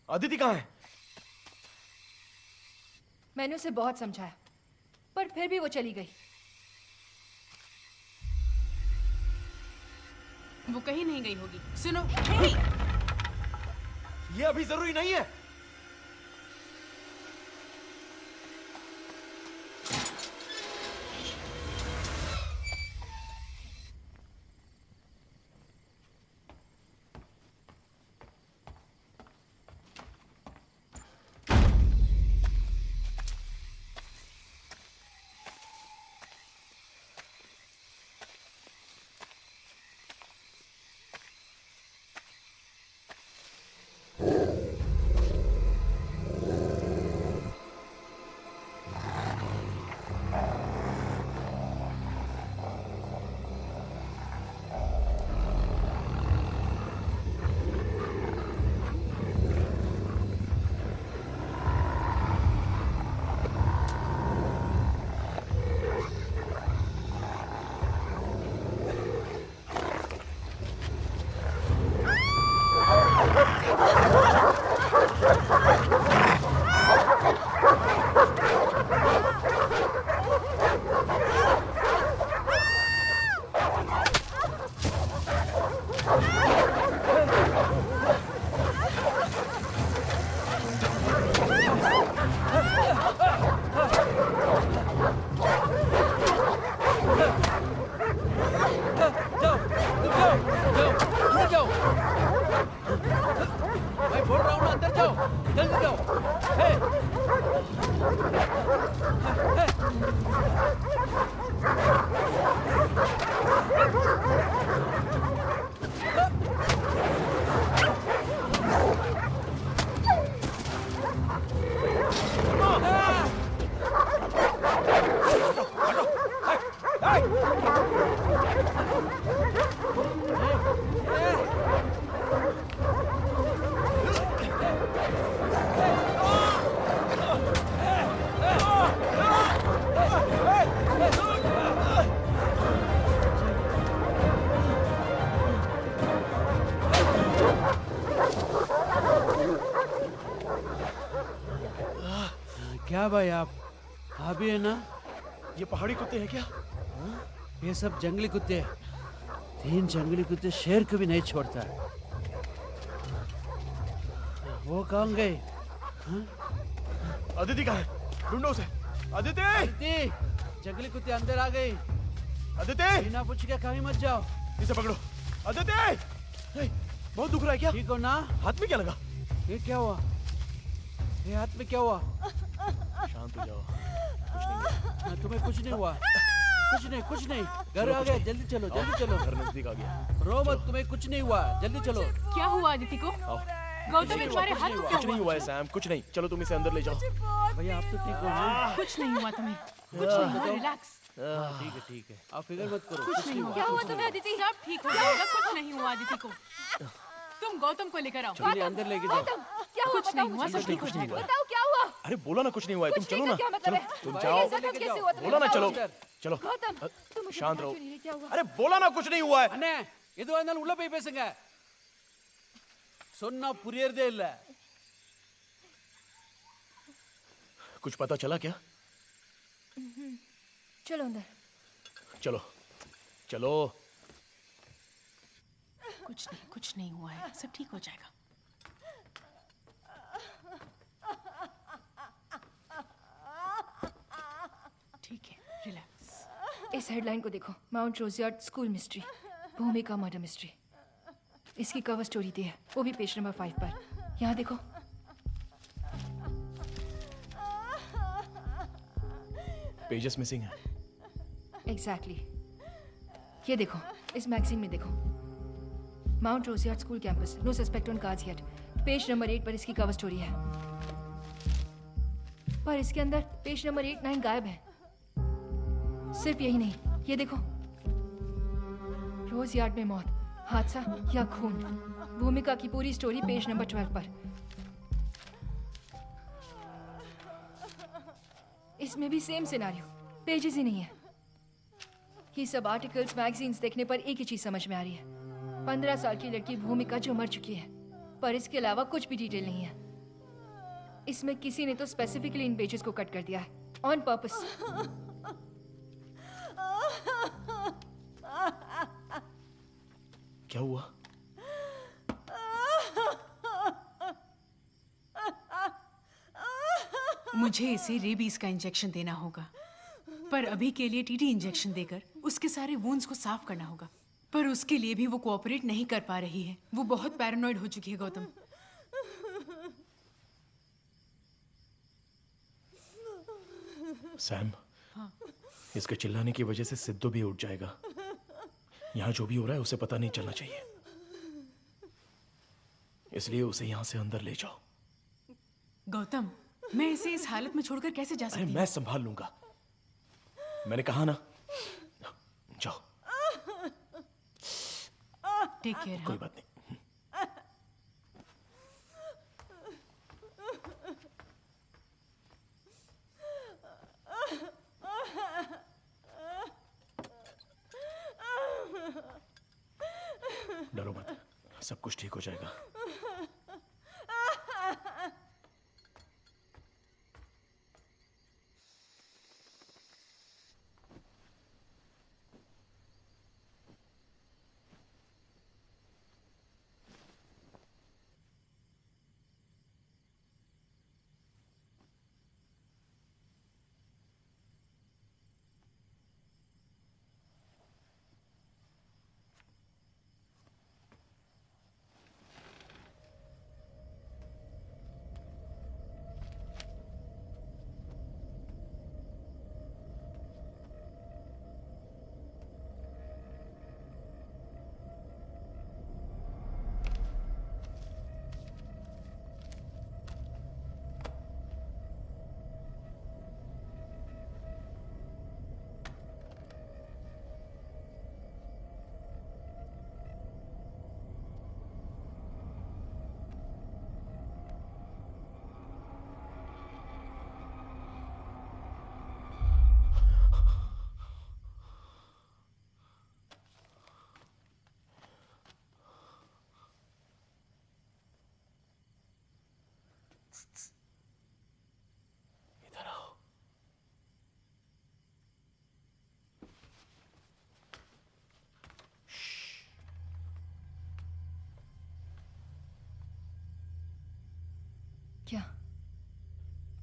अदिति कहाँ है? मैंने उसे बहुत समझाया, पर फिर भी वो चली गई। वो कहीं नहीं गई होगी। सुनो, ये अभी जरूरी नहीं है। क्या भाई आप भी है ना? ये पहाड़ी कुत्ते हैं क्या? ये सब जंगली कुत्ते हैं। 3 जंगली कुत्ते शेर को भी नहीं छोड़ता। वो कहाँ गए? अदिति कहाँ है? ढूंढो उसे। अदिति! अदिति! जंगली कुत्ते अंदर आ गए। अदिति! बिना पूछ के कहीं मत जाओ। इसे पकड़ो। अदिति! बहुत दुख रहा है क्या? ठीक हो ना? हाथ में क्या लगा? ये क्या हुआ? ये हाथ में क्या हुआ? शांत हो जाओ। कुछ नहीं। तुम्हें कुछ नहीं हुआ? कुछ नहीं। घर आ गया, जल्दी चलो। घर नजदीक आ गया। रो मत, तुम्हें कुछ नहीं हुआ, जल्दी चलो। क्या हुआ अदिति को? गौतम ने तुम्हारे हाथ को क्या कुछ नहीं हुआ है सैम, कुछ नहीं। चलो तुम इसे अंदर ले जाओ। भैया आप तो ठीक हो ना? कुछ नहीं हुआ तुम्हें, कुछ नहीं हुआ, रिलैक्स। ठीक है आप फिक्र मत करो। कुछ नहीं हुआ। क्या हुआ तुम्हें अदिति? सब ठीक हो जाएगा, कुछ नहीं हुआ अदिति को। तुम गौतम को लेकर आओ। चलिए अंदर लेके जाओ। क्या हुआ? कुछ नहीं हुआ, सब ठीक हो जाएगा। बताओ क्या हुआ? अरे बोला ना कुछ नहीं हुआ है। तुम चलो ना। क्या मतलब है? तुम जाओ। जख्म कैसे हुआ तुम्हें? बोला ना बताओ। चलो। चलो गौतम तुम मुझे शांत बता रहो। क्यों नहीं रहे? क्या हुआ? अरे बोला ना कुछ नहीं हुआ है। அண்ணே இது வந்தாலும் உள்ள போய் பேசுங்க. சொன்னா புரியறதே இல்ல. कुछ पता चला क्या? चलो अंदर। चलो। कुछ नहीं हुआ है, सब ठीक हो जाएगा। ठीक है, रिलैक्स। इस हेडलाइन को देखो, माउंट रोजियार्ड स्कूल मिस्ट्री, भूमिका मर्डर मिस्ट्री। इसकी कवर स्टोरी दी है, वो भी पेज नंबर 5 पर। यहाँ देखो। पेजेस मिसिंग है। एग्जैक्टली ये देखो, इस मैगजीन में देखो, Mount Rosiyard school campus, no suspect on cards yet. Page number 8 पर इसकी कवर स्टोरी है, पर इसके अंदर पेज नंबर 8, 9 गायब है। सिर्फ यही नहीं, ये देखो, रोज यार्ड में मौत, हादसा या खून। भूमिका की पूरी स्टोरी पेज नंबर 12 पर। इसमें भी सेम सिनारियो, पेजेस ही नहीं है। ये सब आर्टिकल्स, मैगजीन्स देखने पर एक ही चीज समझ में आ रही है। 15 साल की लड़की भूमिका जो मर चुकी है, पर इसके अलावा कुछ भी डिटेल नहीं है। इसमें किसी ने तो स्पेसिफिकली इन पेजेस को कट कर दिया है, ऑन पर्पस। क्या हुआ? मुझे इसे रेबीज का इंजेक्शन देना होगा, पर अभी के लिए टीटी इंजेक्शन देकर उसके सारे वुंड्स को साफ करना होगा। पर उसके लिए भी वो कोऑपरेट नहीं कर पा रही है। वो बहुत पैरानॉइड हो चुकी है गौतम। सैम, हाँ। इसके चिल्लाने की वजह से सिद्धू भी उठ जाएगा। यहाँ जो भी हो रहा है उसे पता नहीं चलना चाहिए, इसलिए उसे यहाँ से अंदर ले जाओ। गौतम, मैं इसे इस हालत में छोड़कर कैसे जा सकती अरे हूँ? मैं संभाल लूंगा, मैंने कहा ना। जाओ। Take care. कोई बात नहीं। डरो मत, सब कुछ ठीक हो जाएगा।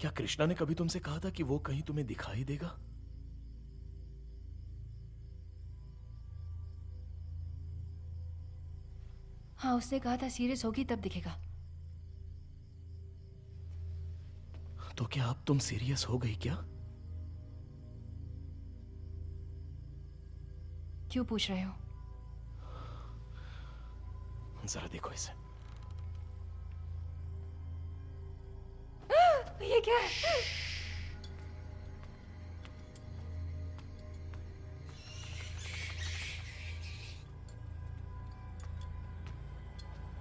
क्या कृष्णा ने कभी तुमसे कहा था कि वो कहीं तुम्हें दिखाई देगा? हाँ, उसने कहा था सीरियस होगी तब दिखेगा। तो क्या अब तुम सीरियस हो गई क्या? क्यों पूछ रहे हो? जरा देखो इसे। ये क्या है?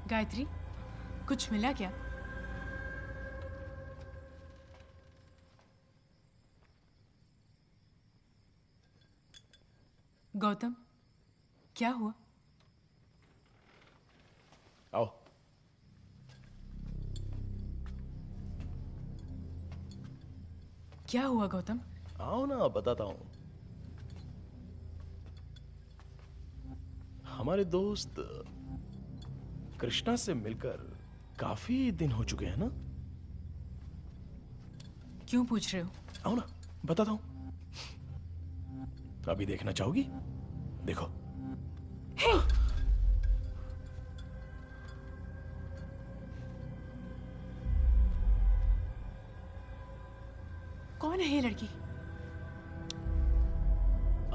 गायत्री, कुछ मिला क्या? गौतम, क्या हुआ? आओ। क्या हुआ गौतम? आओ ना, बताता हूं। हमारे दोस्त कृष्णा से मिलकर काफी दिन हो चुके हैं ना? क्यों पूछ रहे हो? आओ ना, बताता हूं। अभी देखना चाहोगी? देखो। हे! कौन है ये लड़की?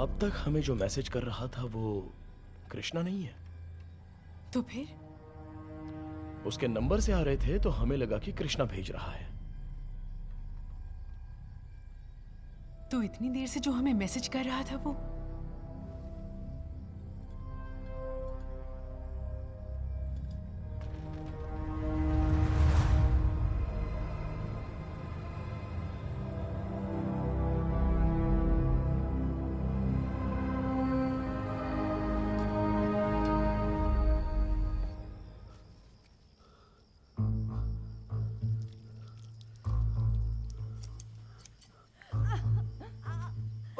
अब तक हमें जो मैसेज कर रहा था वो कृष्णा नहीं है। तो फिर? उसके नंबर से आ रहे थे तो हमें लगा कि कृष्णा भेज रहा है। तो इतनी देर से जो हमें मैसेज कर रहा था वो?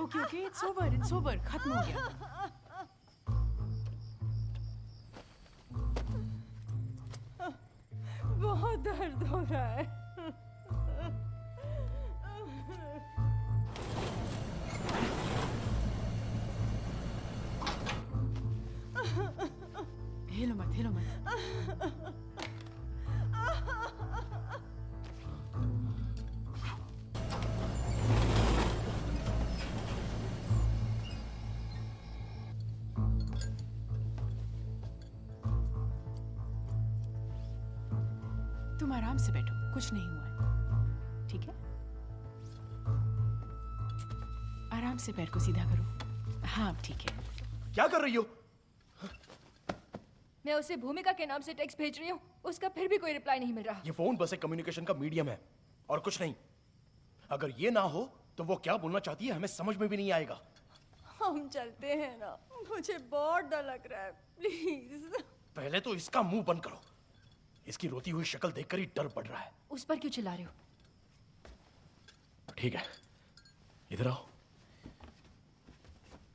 ओके, इट्स ओवर, खत्म हो गया। बहुत दर्द हो रहा है। हिलो मत। तुम आराम से बैठो, कुछ नहीं हुआ है, ठीक है? आराम से पैर को सीधा करो। हाँ, ठीक है। क्या कर रही हो? मैं उसे भूमिका के नाम से टेक्स्ट भेज रही हूँ, उसका फिर भी कोई रिप्लाई नहीं मिल रहा। ये फोन बस एक कम्युनिकेशन का मीडियम है और कुछ नहीं। अगर ये ना हो तो वो क्या बोलना चाहती है हमें समझ में भी नहीं आएगा। हम चलते हैं ना, मुझे बहुत डर लग रहा है, प्लीज। पहले तो इसका मुंह बंद करो। इसकी रोती हुई शक्ल देखकर ही डर पड़ रहा है। उस पर क्यों चिल्ला रहे हो? ठीक है, इधर आओ।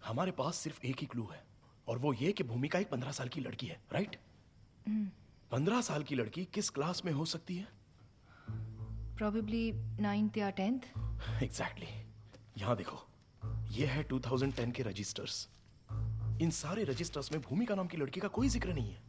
हमारे पास सिर्फ एक ही क्लू है और वो ये कि भूमिका एक 15 साल की लड़की है, राइट? 15 साल की लड़की किस क्लास में हो सकती है? Probably 9th या 10th। एग्जैक्टली। यहां देखो, ये है 2010 के रजिस्टर्स। इन सारे रजिस्टर्स में भूमिका नाम की लड़की का कोई जिक्र नहीं है।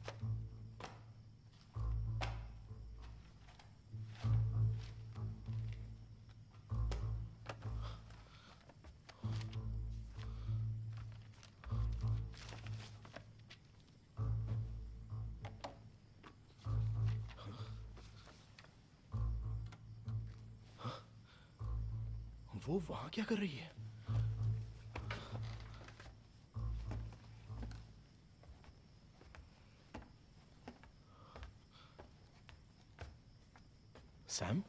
वो वहां क्या कर रही है? सैम?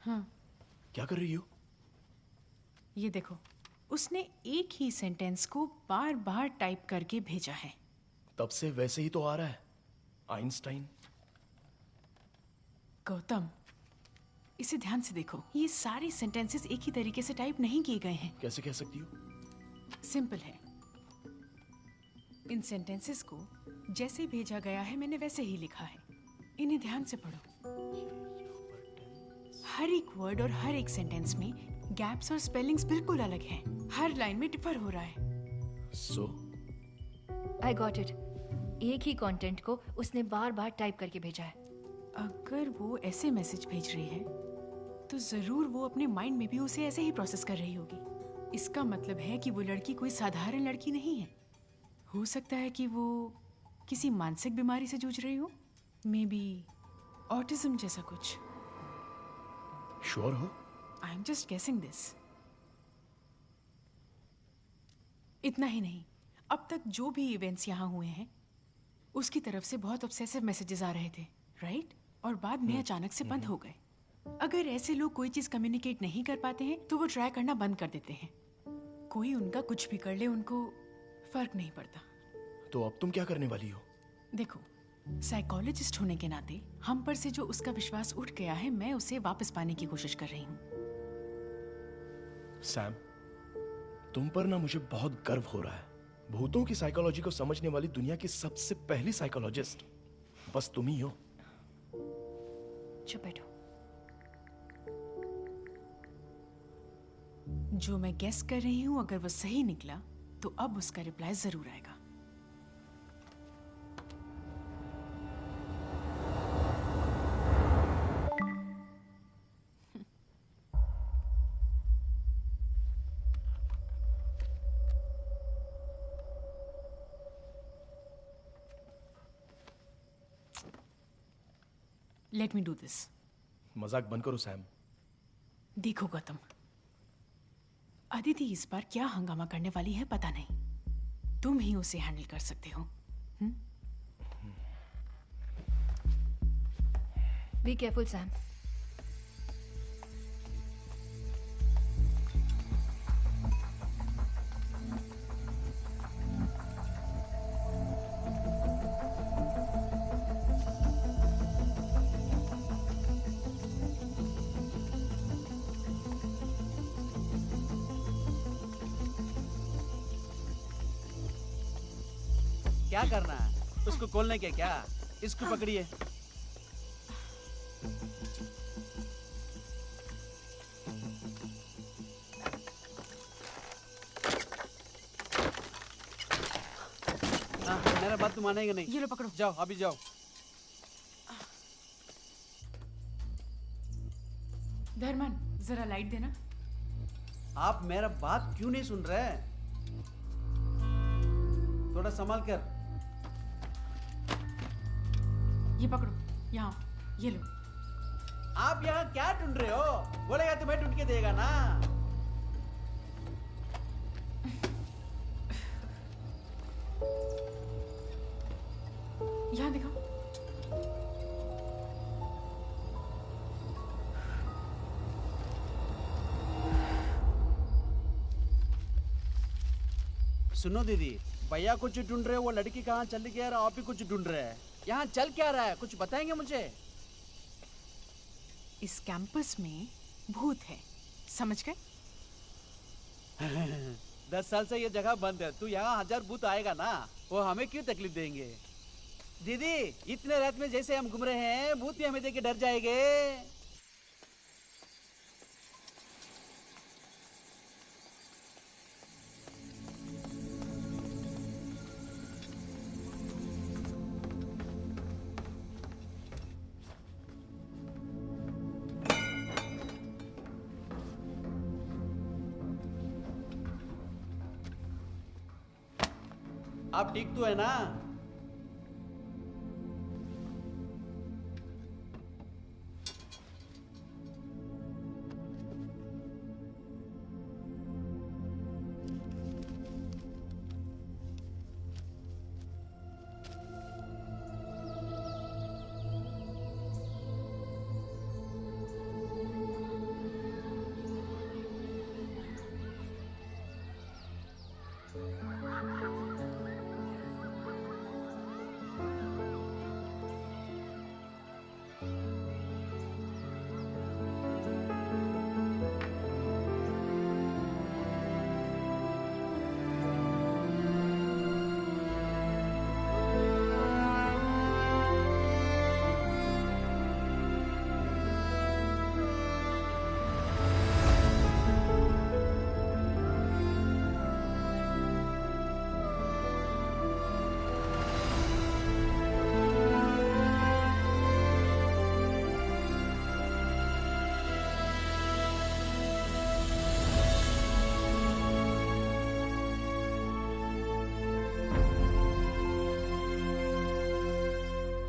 हाँ। क्या कर रही हो? ये देखो, उसने एक ही सेंटेंस को बार बार टाइप करके भेजा है। तब से वैसे ही तो आ रहा है, आइंस्टाइन। गौतम, इसे ध्यान से देखो, ये सारे सेंटेंसेस एक ही तरीके से टाइप नहीं किए गए हैं। कैसे कह सकती हो? सिंपल है। इन सेंटेंसेस को जैसे भेजा गया है मैंने वैसे ही लिखा है। इन्हें ध्यान से पढ़ो। हर एक वर्ड और हर एक सेंटेंस में गैप्स और स्पेलिंग्स बिल्कुल अलग हैं। हर लाइन में डिफर हो रहा है। सो आई गॉट इट। एक ही कंटेंट को उसने बार बार टाइप करके भेजा है। अगर वो ऐसे मैसेज भेज रही है तो जरूर वो अपने माइंड में भी उसे ऐसे ही प्रोसेस कर रही होगी। इसका मतलब है कि वो लड़की कोई साधारण लड़की नहीं है। हो सकता है कि वो किसी मानसिक बीमारी से जूझ रही हो, मे बी ऑटिज्म जैसा कुछ। श्योर हो? I am just guessing this. इतना ही नहीं, अब तक जो भी इवेंट्स यहाँ हुए हैं उसकी तरफ से बहुत ऑब्सेसिव मैसेजेस आ रहे थे, राइट? और बाद में अचानक से बंद हो गए। अगर ऐसे लोग कोई चीज कम्युनिकेट नहीं कर पाते हैं तो वो ट्राई करना बंद कर देते हैं। कोई उनका कुछ भी कर ले, उनको फर्क नहीं पड़ता। तो अब तुम क्या करने वाली हो? देखो, साइकोलॉजिस्ट होने के नाते हम पर से जो उसका विश्वास उठ गया है, मैं उसे वापस पाने की कोशिश कर रही हूँ। सैम, तुम पर ना मुझे बहुत गर्व हो रहा है। भूतों की साइकोलॉजी को समझने वाली दुनिया की सबसे पहली साइकोलॉजिस्ट बस तुम ही हो। चुप बैठो। जो मैं गेस कर रही हूँ, अगर वो सही निकला तो अब उसका रिप्लाई जरूर आएगा। Let me do this. मजाक बंद करो सैम। देखो गौतम, अदिति इस बार क्या हंगामा करने वाली है पता नहीं। तुम ही उसे हैंडल कर सकते हो। Be careful Sam. क्या करना है? उसको खोलने के क्या? इसको पकड़िए। मेरा बात तुम मानेगा नहीं। ये लो पकड़ो। जाओ अभी जाओ। धर्मन, जरा लाइट देना। आप मेरा बात क्यों नहीं सुन रहे? थोड़ा संभाल कर। ये पकड़ो, यहाँ, ये लो। आप यहाँ क्या ढूंढ रहे हो? बोलेगा तुम्हें ढूंढ के देगा ना। यहाँ दिखाओ। सुनो दीदी, भैया कुछ ढूंढ रहे हो, वो लड़की कहाँ चली गई और आप भी कुछ ढूंढ रहे हैं। यहाँ चल क्या रहा है? कुछ बताएंगे मुझे? इस कैंपस में भूत है, समझ गए? 10 साल से ये जगह बंद है। तू यहाँ 1000 भूत आएगा ना, वो हमें क्यों तकलीफ देंगे? दीदी, इतने रात में जैसे हम घूम रहे हैं, भूत भी हमें देख के डर जाएंगे। आप ठीक तो है ना?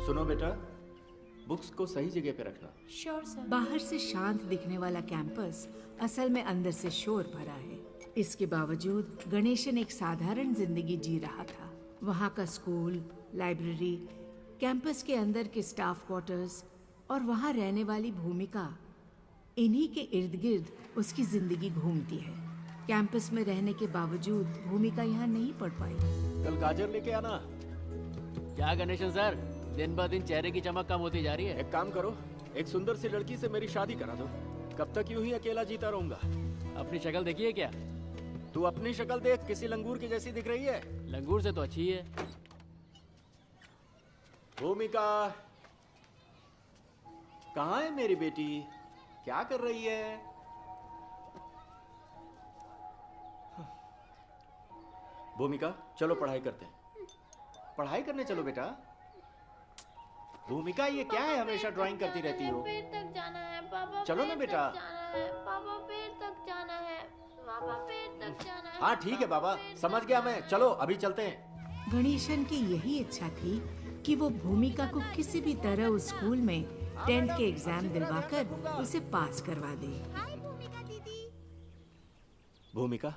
सुनो बेटा, बुक्स को सही जगह पे रखना। Sure sir. बाहर से शांत दिखने वाला कैंपस असल में अंदर से शोर भरा है। इसके बावजूद गणेशन एक साधारण जिंदगी जी रहा था। वहाँ का स्कूल, लाइब्रेरी, कैंपस के अंदर के स्टाफ क्वार्टर्स और वहाँ रहने वाली भूमिका, इन्हीं के इर्द गिर्द उसकी जिंदगी घूमती है। कैंपस में रहने के बावजूद भूमिका यहाँ नहीं पढ़ पाई। कल गाजर लेके आना। क्या गणेशन सर, दिन ब दिन चेहरे की चमक कम होती जा रही है। एक काम करो, एक सुंदर सी लड़की से मेरी शादी करा दो। कब तक यूं ही अकेला जीता रहूंगा? अपनी शक्ल देखी है क्या? तू अपनी शक्ल देख, किसी लंगूर की जैसी दिख रही है। लंगूर से तो अच्छी है। भूमिका, कहाँ है मेरी बेटी? क्या कर रही है? भूमिका, चलो पढ़ाई करते हैं। पढ़ाई करने चलो बेटा। भूमिका, ये क्या है, हमेशा ड्राइंग करती रहती हो? पेड़ तक जाना है पापा। चलो ना बेटा। पापा पेड़ तक जाना है। पापा पेड़ तक जाना है। हाँ ठीक है बाबा, समझ गया मैं। चलो अभी चलते हैं। गणेशन की यही इच्छा थी कि वो भूमिका को किसी भी तरह उस स्कूल में 10th के एग्जाम दिलवाकर उसे पास करवा दे। भूमिका,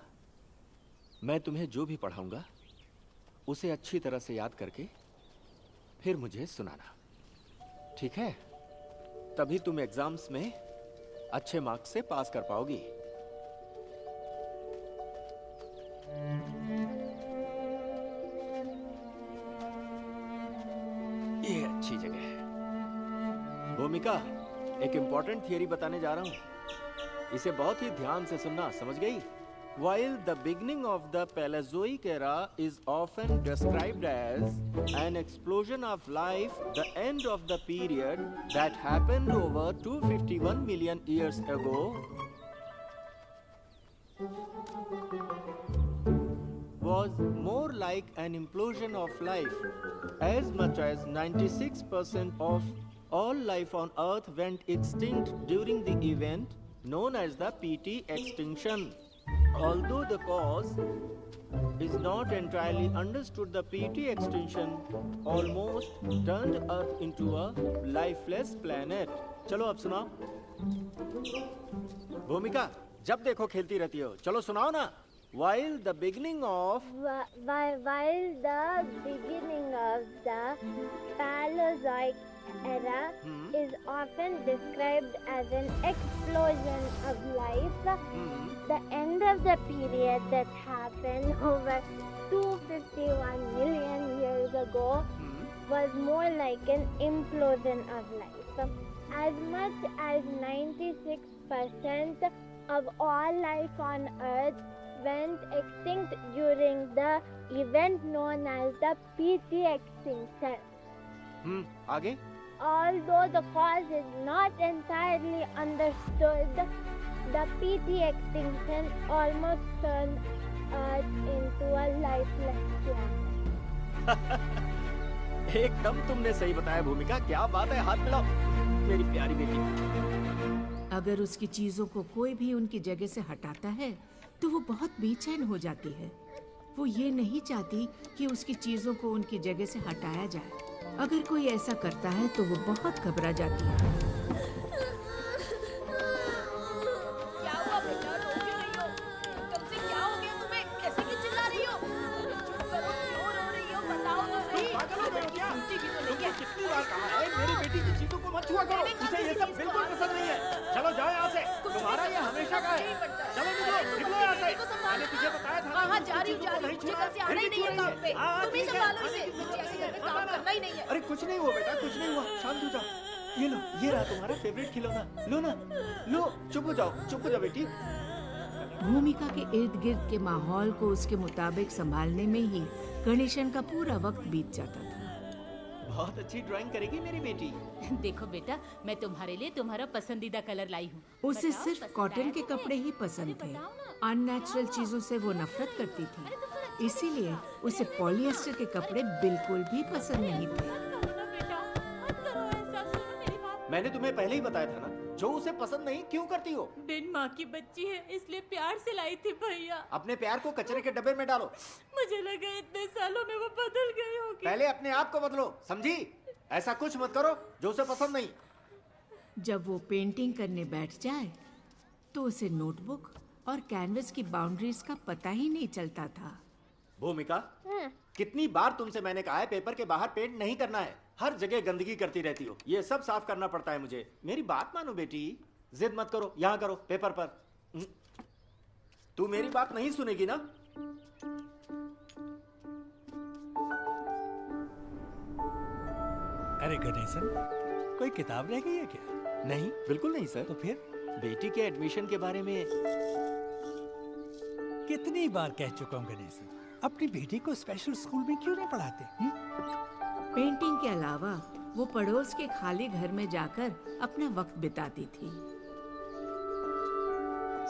मैं तुम्हें जो भी पढ़ाऊंगा उसे अच्छी तरह से याद करके फिर मुझे सुनाना, ठीक है? तभी तुम एग्जाम्स में अच्छे मार्क्स से पास कर पाओगी। ये अच्छी जगह है। भूमिका, एक इंपॉर्टेंट थियरी बताने जा रहा हूं, इसे बहुत ही ध्यान से सुनना, समझ गई? While the beginning of the Paleozoic era is often described as an explosion of life, the end of the period that happened over 251 million years ago was more like an implosion of life. As much as 96% of all life on Earth went extinct during the event known as the PT extinction. Although the cause is not entirely understood, the PT extinction almost turned Earth into a lifeless planet. चलो अब सुनाओ। भूमिका, जब देखो खेलती रहती हो, चलो सुनाओ ना। While the beginning of the Paleozoic era is often described as an explosion of life, the end of the period that happened over 251 million years ago was more like an implosion of life. As much as 96% of all life on Earth went extinct during the event known as the PT extinction. आगे? Although the cause is not entirely understood, the PT extinction almost turned Earth into a lifeless planet. एकदम तुमने सही बताया भूमिका, क्या बात है, हाथ मिलाओ मेरी प्यारी बेटी। अगर उसकी चीजों को कोई भी उनकी जगह से हटाता है तो वो बहुत बेचैन हो जाती है। वो ये नहीं चाहती कि उसकी चीजों को उनकी जगह से हटाया जाए। अगर कोई ऐसा करता है तो वो बहुत घबरा जाती है। क्या हुआ बेटा, रो क्यों रही हो? तुमसे क्या हो गया तुम्हें? कैसे क्यों चिल्ला रही हो? चुप करो, क्यों रो रही हो? बताओ तो सही। पागल हो गए हो क्या? सुनती भी तो नहीं है। कितनी बार कहा है मेरी बेटी की चीजों को मत छुआ करो, उसे ये सब बिल्कुल पसंद नहीं है। चलो जाओ यहाँ से, तुम्हारा ये हमेशा का है। चलो निकलो यहाँ से। मैंने तुझे बताया था। हाँ जा रही हूँ, मुझे कल से आना ही नहीं है काम पे। तुम ही संभालो इसे, मुझे ऐसे घर में काम करना ही नहीं है। अरे कुछ नहीं हुआ बेटा, कुछ नहीं हुआ, शांत हो जाओ। ये लो, ये रहा तुम्हारा फेवरेट खिलौना, लो ना, लो। चुप हो जाओ बेटी। भूमिका के इर्द गिर्द के माहौल को उसके मुताबिक संभालने में ही गणेशन का पूरा वक्त बीत जाता था। बहुत अच्छी ड्राइंग करेगी मेरी बेटी। देखो बेटा, मैं तुम्हारे लिए तुम्हारा पसंदीदा कलर लाई हूँ। उसे सिर्फ कॉटन के कपड़े ही पसंद थे। अननेचुरल चीजों से वो नफरत करती थी, इसीलिए उसे पॉलिएस्टर के कपड़े बिल्कुल भी पसंद नहीं थे। मैंने तुम्हें पहले ही बताया था ना, जो उसे पसंद नहीं क्यों करती हो? बिन माँ की बच्ची है, इसलिए प्यार से लाई थी भैया। अपने प्यार को कचरे के डब्बे में डालो। मुझे लगा इतने सालों में वो बदल गई होगी। पहले अपने आप को बदलो, समझी? ऐसा कुछ मत करो जो उसे पसंद नहीं। जब वो पेंटिंग करने बैठ जाए तो उसे नोटबुक और कैनवस की बाउंड्रीज का पता ही नहीं चलता था। भूमिका, कितनी बार तुमसे मैंने कहा है पेपर के बाहर पेंट नहीं करना है। हर जगह गंदगी करती रहती हो। ये सब साफ करना पड़ता है मुझे। मेरी बात मानो बेटी, जिद मत करो, यहाँ करो पेपर पर। तू मेरी बात नहीं सुनेगी ना? अरे गणेशन, कोई किताब रह गई है क्या? नहीं, बिल्कुल नहीं सर। तो फिर बेटी के एडमिशन के बारे में कितनी बार कह चुका हूँ गणेशन, अपनी बेटी को स्पेशल स्कूल में क्यों नहीं पढ़ाते? पेंटिंग के अलावा वो पड़ोस के खाली घर में जाकर अपना वक्त बिताती थी।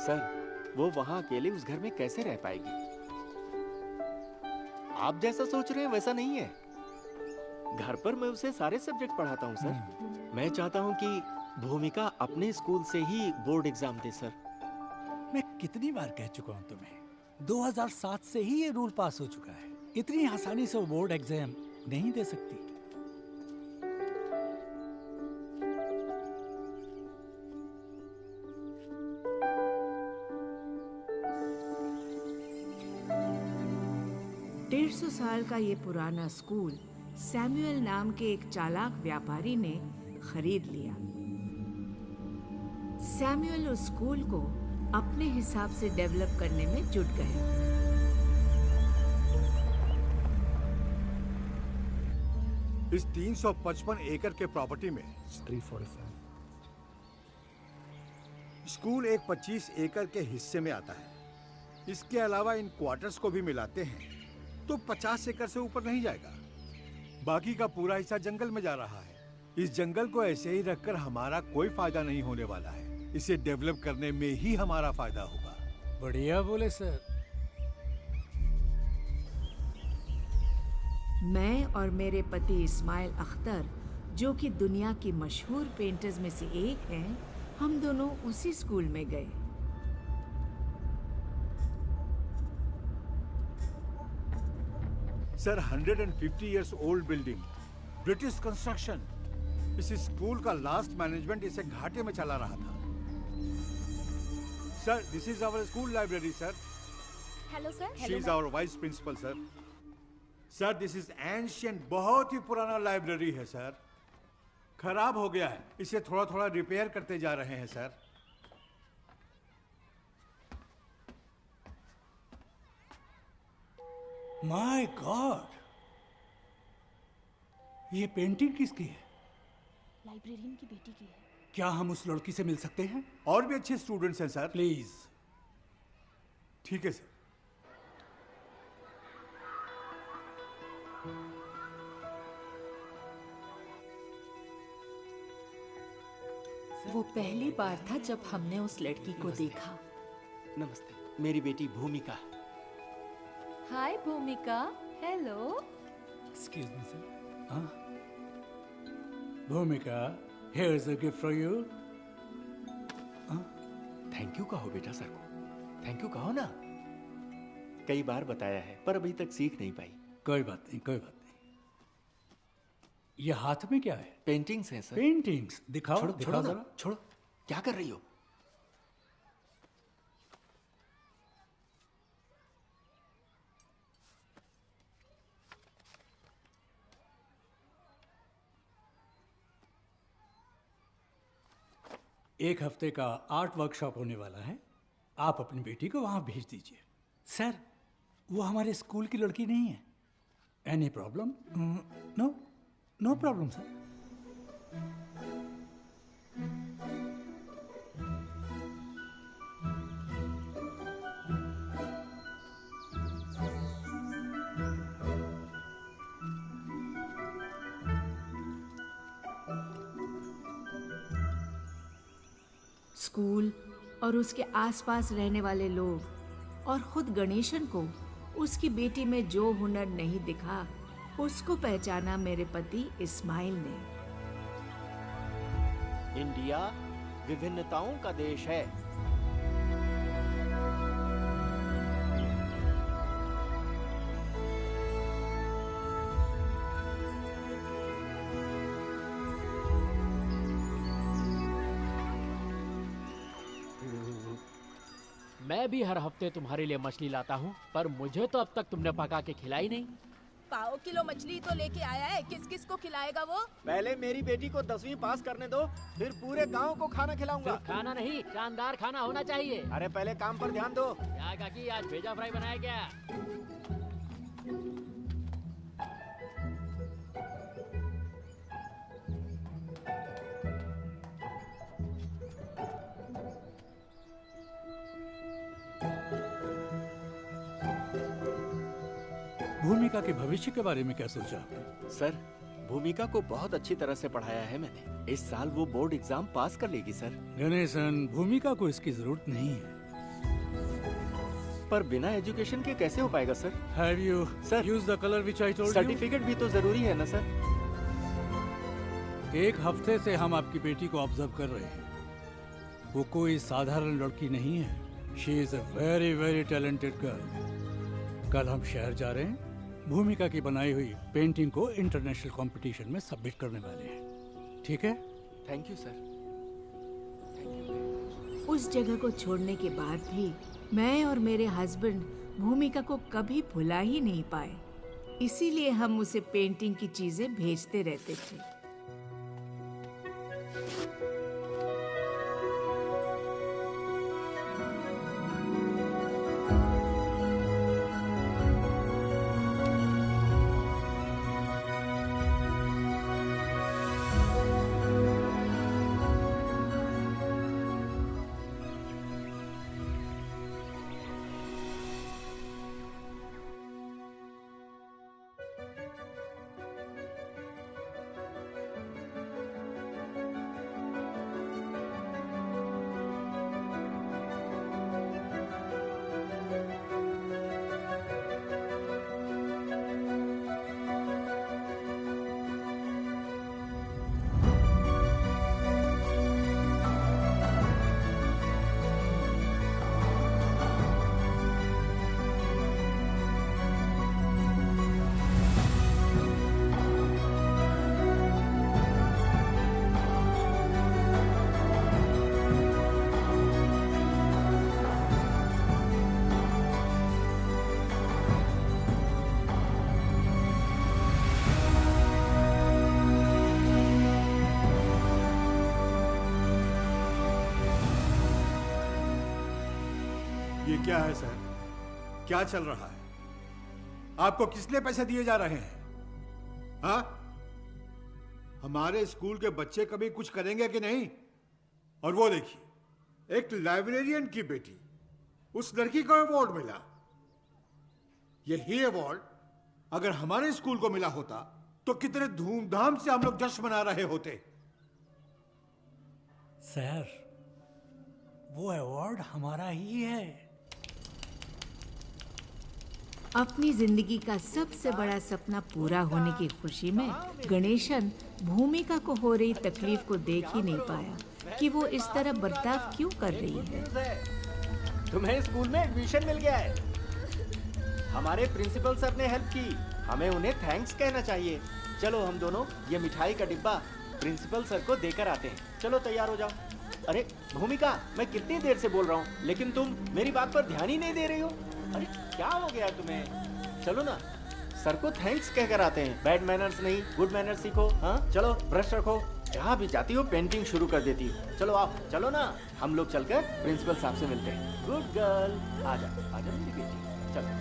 सर, वो वहाँ अकेले उस घर में कैसे रह पाएगी? आप जैसा सोच रहे हैं वैसा नहीं है। घर पर मैं उसे सारे सब्जेक्ट पढ़ाता हूँ सर। मैं चाहता हूँ कि भूमिका अपने स्कूल से ही बोर्ड एग्जाम दे सर। मैं कितनी बार कह चुका हूँ तुम्हें, 2007 से ही ये रूल पास हो चुका है। इतनी आसानी से वो बोर्ड एग्जाम नहीं दे सकती। डेढ़ 150 साल का ये पुराना स्कूल सैमुअल नाम के एक चालाक व्यापारी ने खरीद लिया। सैमुअल उस स्कूल को अपने हिसाब से डेवलप करने में जुट गया। इस 355 एकड़ के प्रॉपर्टी में 345 स्कूल एक 25 एकड़ के हिस्से में आता है। इसके अलावा इन क्वार्टर्स को भी मिलाते हैं तो 50 एकड़ से ऊपर नहीं जाएगा। बाकी का पूरा हिस्सा जंगल में जा रहा है। इस जंगल को ऐसे ही रखकर हमारा कोई फायदा नहीं होने वाला है। इसे डेवलप करने में ही हमारा फायदा होगा। बढ़िया बोले सर। मैं और मेरे पति इस्माइल अख्तर, जो कि दुनिया की मशहूर पेंटर्स में से एक हैं, हम दोनों उसी स्कूल में गए। Sir, 150 years old building, British construction. इस स्कूल का लास्ट मैनेजमेंट इसे घाटे में चला रहा था। Sir, this is our school library sir. Hello sir. She is our vice principal sir. Sir, this is ancient, बहुत ही पुराना लाइब्रेरी है सर। खराब हो गया है, इसे थोड़ा थोड़ा रिपेयर करते जा रहे हैं सर। माय गॉड, ये पेंटिंग किसकी है? लाइब्रेरियन की बेटी की है। क्या हम उस लड़की से मिल सकते हैं? और भी अच्छे स्टूडेंट्स हैं सर। प्लीज। ठीक है सर। वो पहली बार था जब हमने उस लड़की को देखा। नमस्ते, मेरी बेटी भूमिका। हाय भूमिका। हेलो। Excuse me sir. हाँ, भूमिका, here is a gift for you. Thank you कहो बेटा सर को। थैंक यू कहो ना। कई बार बताया है पर अभी तक सीख नहीं पाई। कोई बात नहीं, कोई बात नहीं। ये हाथ में क्या है? पेंटिंग्स हैं सर। पेंटिंग्स दिखाओ। छोड़ो, दिखाओ छोड़ो जरा। ना, छोड़ो। क्या कर रही हो? एक हफ्ते का आर्ट वर्कशॉप होने वाला है। आप अपनी बेटी को वहां भेज दीजिए। सर, वो हमारे स्कूल की लड़की नहीं है। Any problem? No, no problem sir. School और उसके आसपास रहने वाले लोग और खुद गणेशन को उसकी बेटी में जो हुनर नहीं दिखा, उसको पहचाना मेरे पति इस्माइल ने। इंडिया विभिन्नताओं का देश है। मैं भी हर हफ्ते तुम्हारे लिए मछली लाता हूँ, पर मुझे तो अब तक तुमने पका के खिलाई नहीं। पाव किलो मछली तो लेके आया है, किस किस को खिलाएगा वो? पहले मेरी बेटी को 10वीं पास करने दो, फिर पूरे गांव को खाना खिलाऊंगा। सिर्फ खाना नहीं, शानदार खाना होना चाहिए। अरे पहले काम पर ध्यान दो। क्या काकी, आज भेजा फ्राई बनाया क्या? भूमिका के भविष्य के बारे में क्या सोचा आपने? सर, भूमिका को बहुत अच्छी तरह से पढ़ाया है मैंने। इस साल वो बोर्ड एग्जाम पास कर लेगी सर। गणेशन, भूमिका को इसकी जरूरत नहीं है। पर बिना एजुकेशन के कैसे हो पाएगा sir? Have you used the color which I told you? Certificate भी तो जरूरी है ना सर? एक हफ्ते से हम आपकी बेटी को ऑब्जर्व कर रहे हैं। वो कोई साधारण लड़की नहीं है। She is a very very talented girl. कल हम शहर जा रहे हैं। भूमिका की बनाई हुई पेंटिंग को इंटरनेशनल कंपटीशन में सबमिट करने वाले हैं। ठीक है? Thank you sir. उस जगह को छोड़ने के बाद भी मैं और मेरे हस्बैंड भूमिका को कभी भुला ही नहीं पाए। इसीलिए हम उसे पेंटिंग की चीजें भेजते रहते थे। ये क्या है सर? क्या चल रहा है? आपको किस लिए पैसे दिए जा रहे हैं? हाँ? हमारे स्कूल के बच्चे कभी कुछ करेंगे कि नहीं? और वो देखिए, एक लाइब्रेरियन की बेटी, उस लड़की को अवार्ड मिला। यही अवार्ड अगर हमारे स्कूल को मिला होता तो कितने धूमधाम से हम लोग जश्न मना रहे होते। सर, वो अवार्ड हमारा ही है। अपनी जिंदगी का सबसे बड़ा सपना पूरा होने की खुशी में गणेशन भूमिका को हो रही तकलीफ को देख ही नहीं पाया कि वो इस तरह बर्ताव क्यों कर रही है। तुम्हें स्कूल में एडमिशन मिल गया है। हमारे प्रिंसिपल सर ने हेल्प की, हमें उन्हें थैंक्स कहना चाहिए। चलो हम दोनों ये मिठाई का डिब्बा प्रिंसिपल सर को देकर आते हैं। चलो तैयार हो जाओ। अरे भूमिका, मैं कितनी देर से बोल रहा हूँ, लेकिन तुम मेरी बात पर ध्यान ही नहीं दे रही हो। अरे क्या हो गया तुम्हें? चलो ना, सर को थैंक्स कहकर आते हैं। बैड मैनर्स नहीं, गुड मैनर्स सीखो। हाँ चलो, ब्रश रखो। जहाँ भी जाती हो पेंटिंग शुरू कर देती हो। चलो आप, चलो ना, हम लोग चलकर प्रिंसिपल साहब से मिलते हैं। गुड गर्ल, आजा आजा मेरी बेटी, चलो।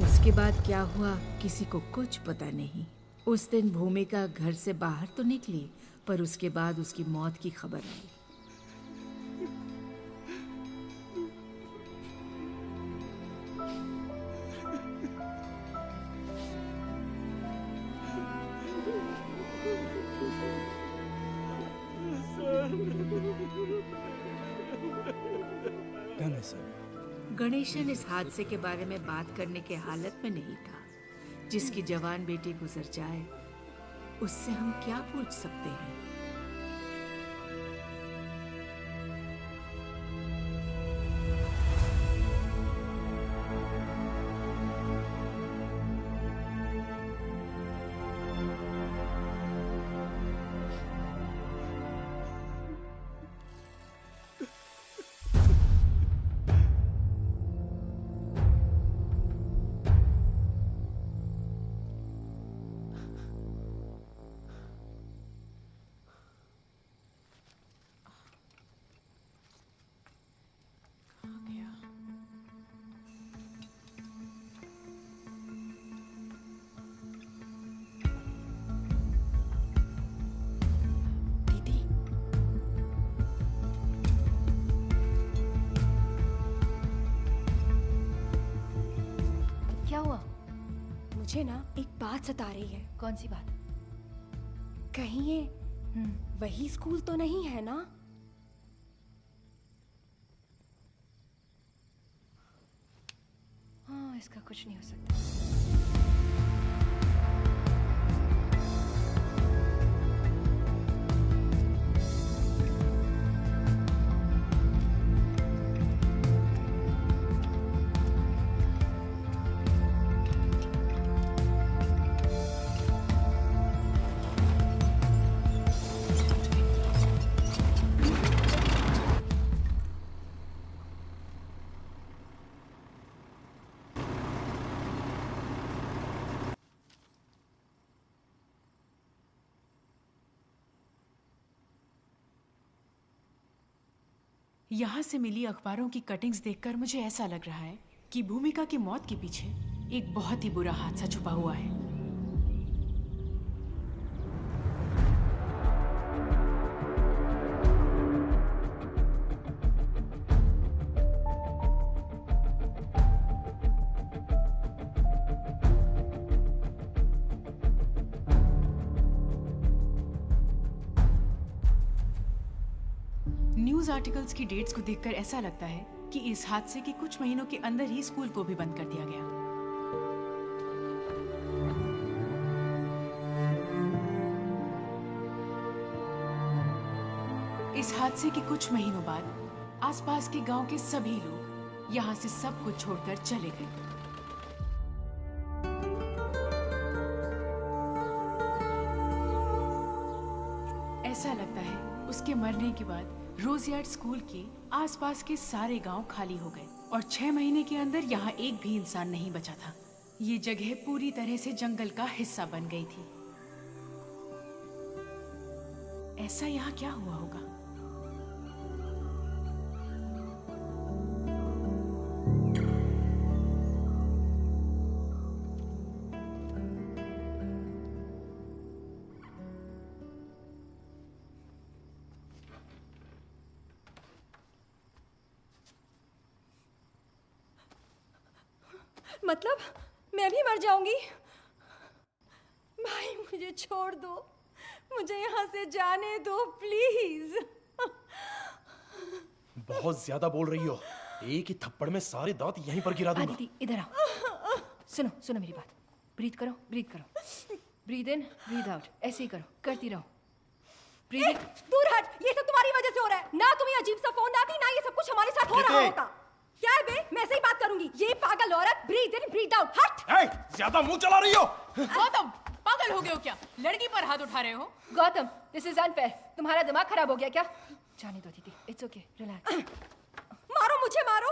उसके बाद क्या हुआ किसी को कुछ पता नहीं। उस दिन भूमिका घर से बाहर तो निकली, पर उसके बाद उसकी मौत की खबर आई। गणेशन इस हादसे के बारे में बात करने के हालत में नहीं था। जिसकी जवान बेटी गुजर जाए, उससे हम क्या पूछ सकते हैं। मुझे ना एक बात सता रही है। कौन सी बात? कहीं ये वही स्कूल तो नहीं है ना? हाँ, इसका कुछ नहीं हो सकता। यहाँ से मिली अखबारों की कटिंग्स देखकर मुझे ऐसा लग रहा है कि भूमिका की मौत के पीछे एक बहुत ही बुरा हादसा छुपा हुआ है। न्यूज़ आर्टिकल्स की डेट्स को देखकर ऐसा लगता है कि इस हादसे के कुछ महीनों के अंदर ही स्कूल को भी बंद कर दिया गया। इस हादसे के कुछ महीनों बाद आसपास के गांव के सभी लोग यहां से सब कुछ छोड़कर चले गए। ऐसा लगता है उसके मरने के बाद रोजयार्ड स्कूल के आसपास के सारे गांव खाली हो गए और 6 महीने के अंदर यहाँ एक भी इंसान नहीं बचा था। ये जगह पूरी तरह से जंगल का हिस्सा बन गई थी। ऐसा यहाँ क्या हुआ होगा? मतलब मैं भी मर जाऊंगी? भाई मुझे छोड़ दो, मुझे यहाँ से जाने दो प्लीज। बहुत ज्यादा बोल रही हो, एक ही थप्पड़ में सारे दांत यहीं पर गिरा दूंगा। आदिति इधर आओ, सुनो सुनो मेरी बात। ब्रीथ करो, ब्रीथ करो, ब्रीथ इन ब्रीथ आउट, ऐसे ही करो, करती रहो। ब्रीथ इन। दूर हट, ये सब तुम्हारी वजह से हो रहा है ना। तुम्हें अजीब सा फोन आती ना, ये सब कुछ हमारे साथ हो रहा होता। क्या है बे, मैं से ही बात करूंगी। ये पागल औरत, ब्रीथ इन ब्रीथ आउट, हट। ज्यादा मुंह चला रही हो। गौतम, पागल हो गए हो क्या? लड़की पर हाथ उठा रहे हो? Gautam, this is unfair. तुम्हारा दिमाग खराब हो गया क्या? जाने दो दीदी, इट्स ओके, रिलैक्स। मारो मुझे, मारो।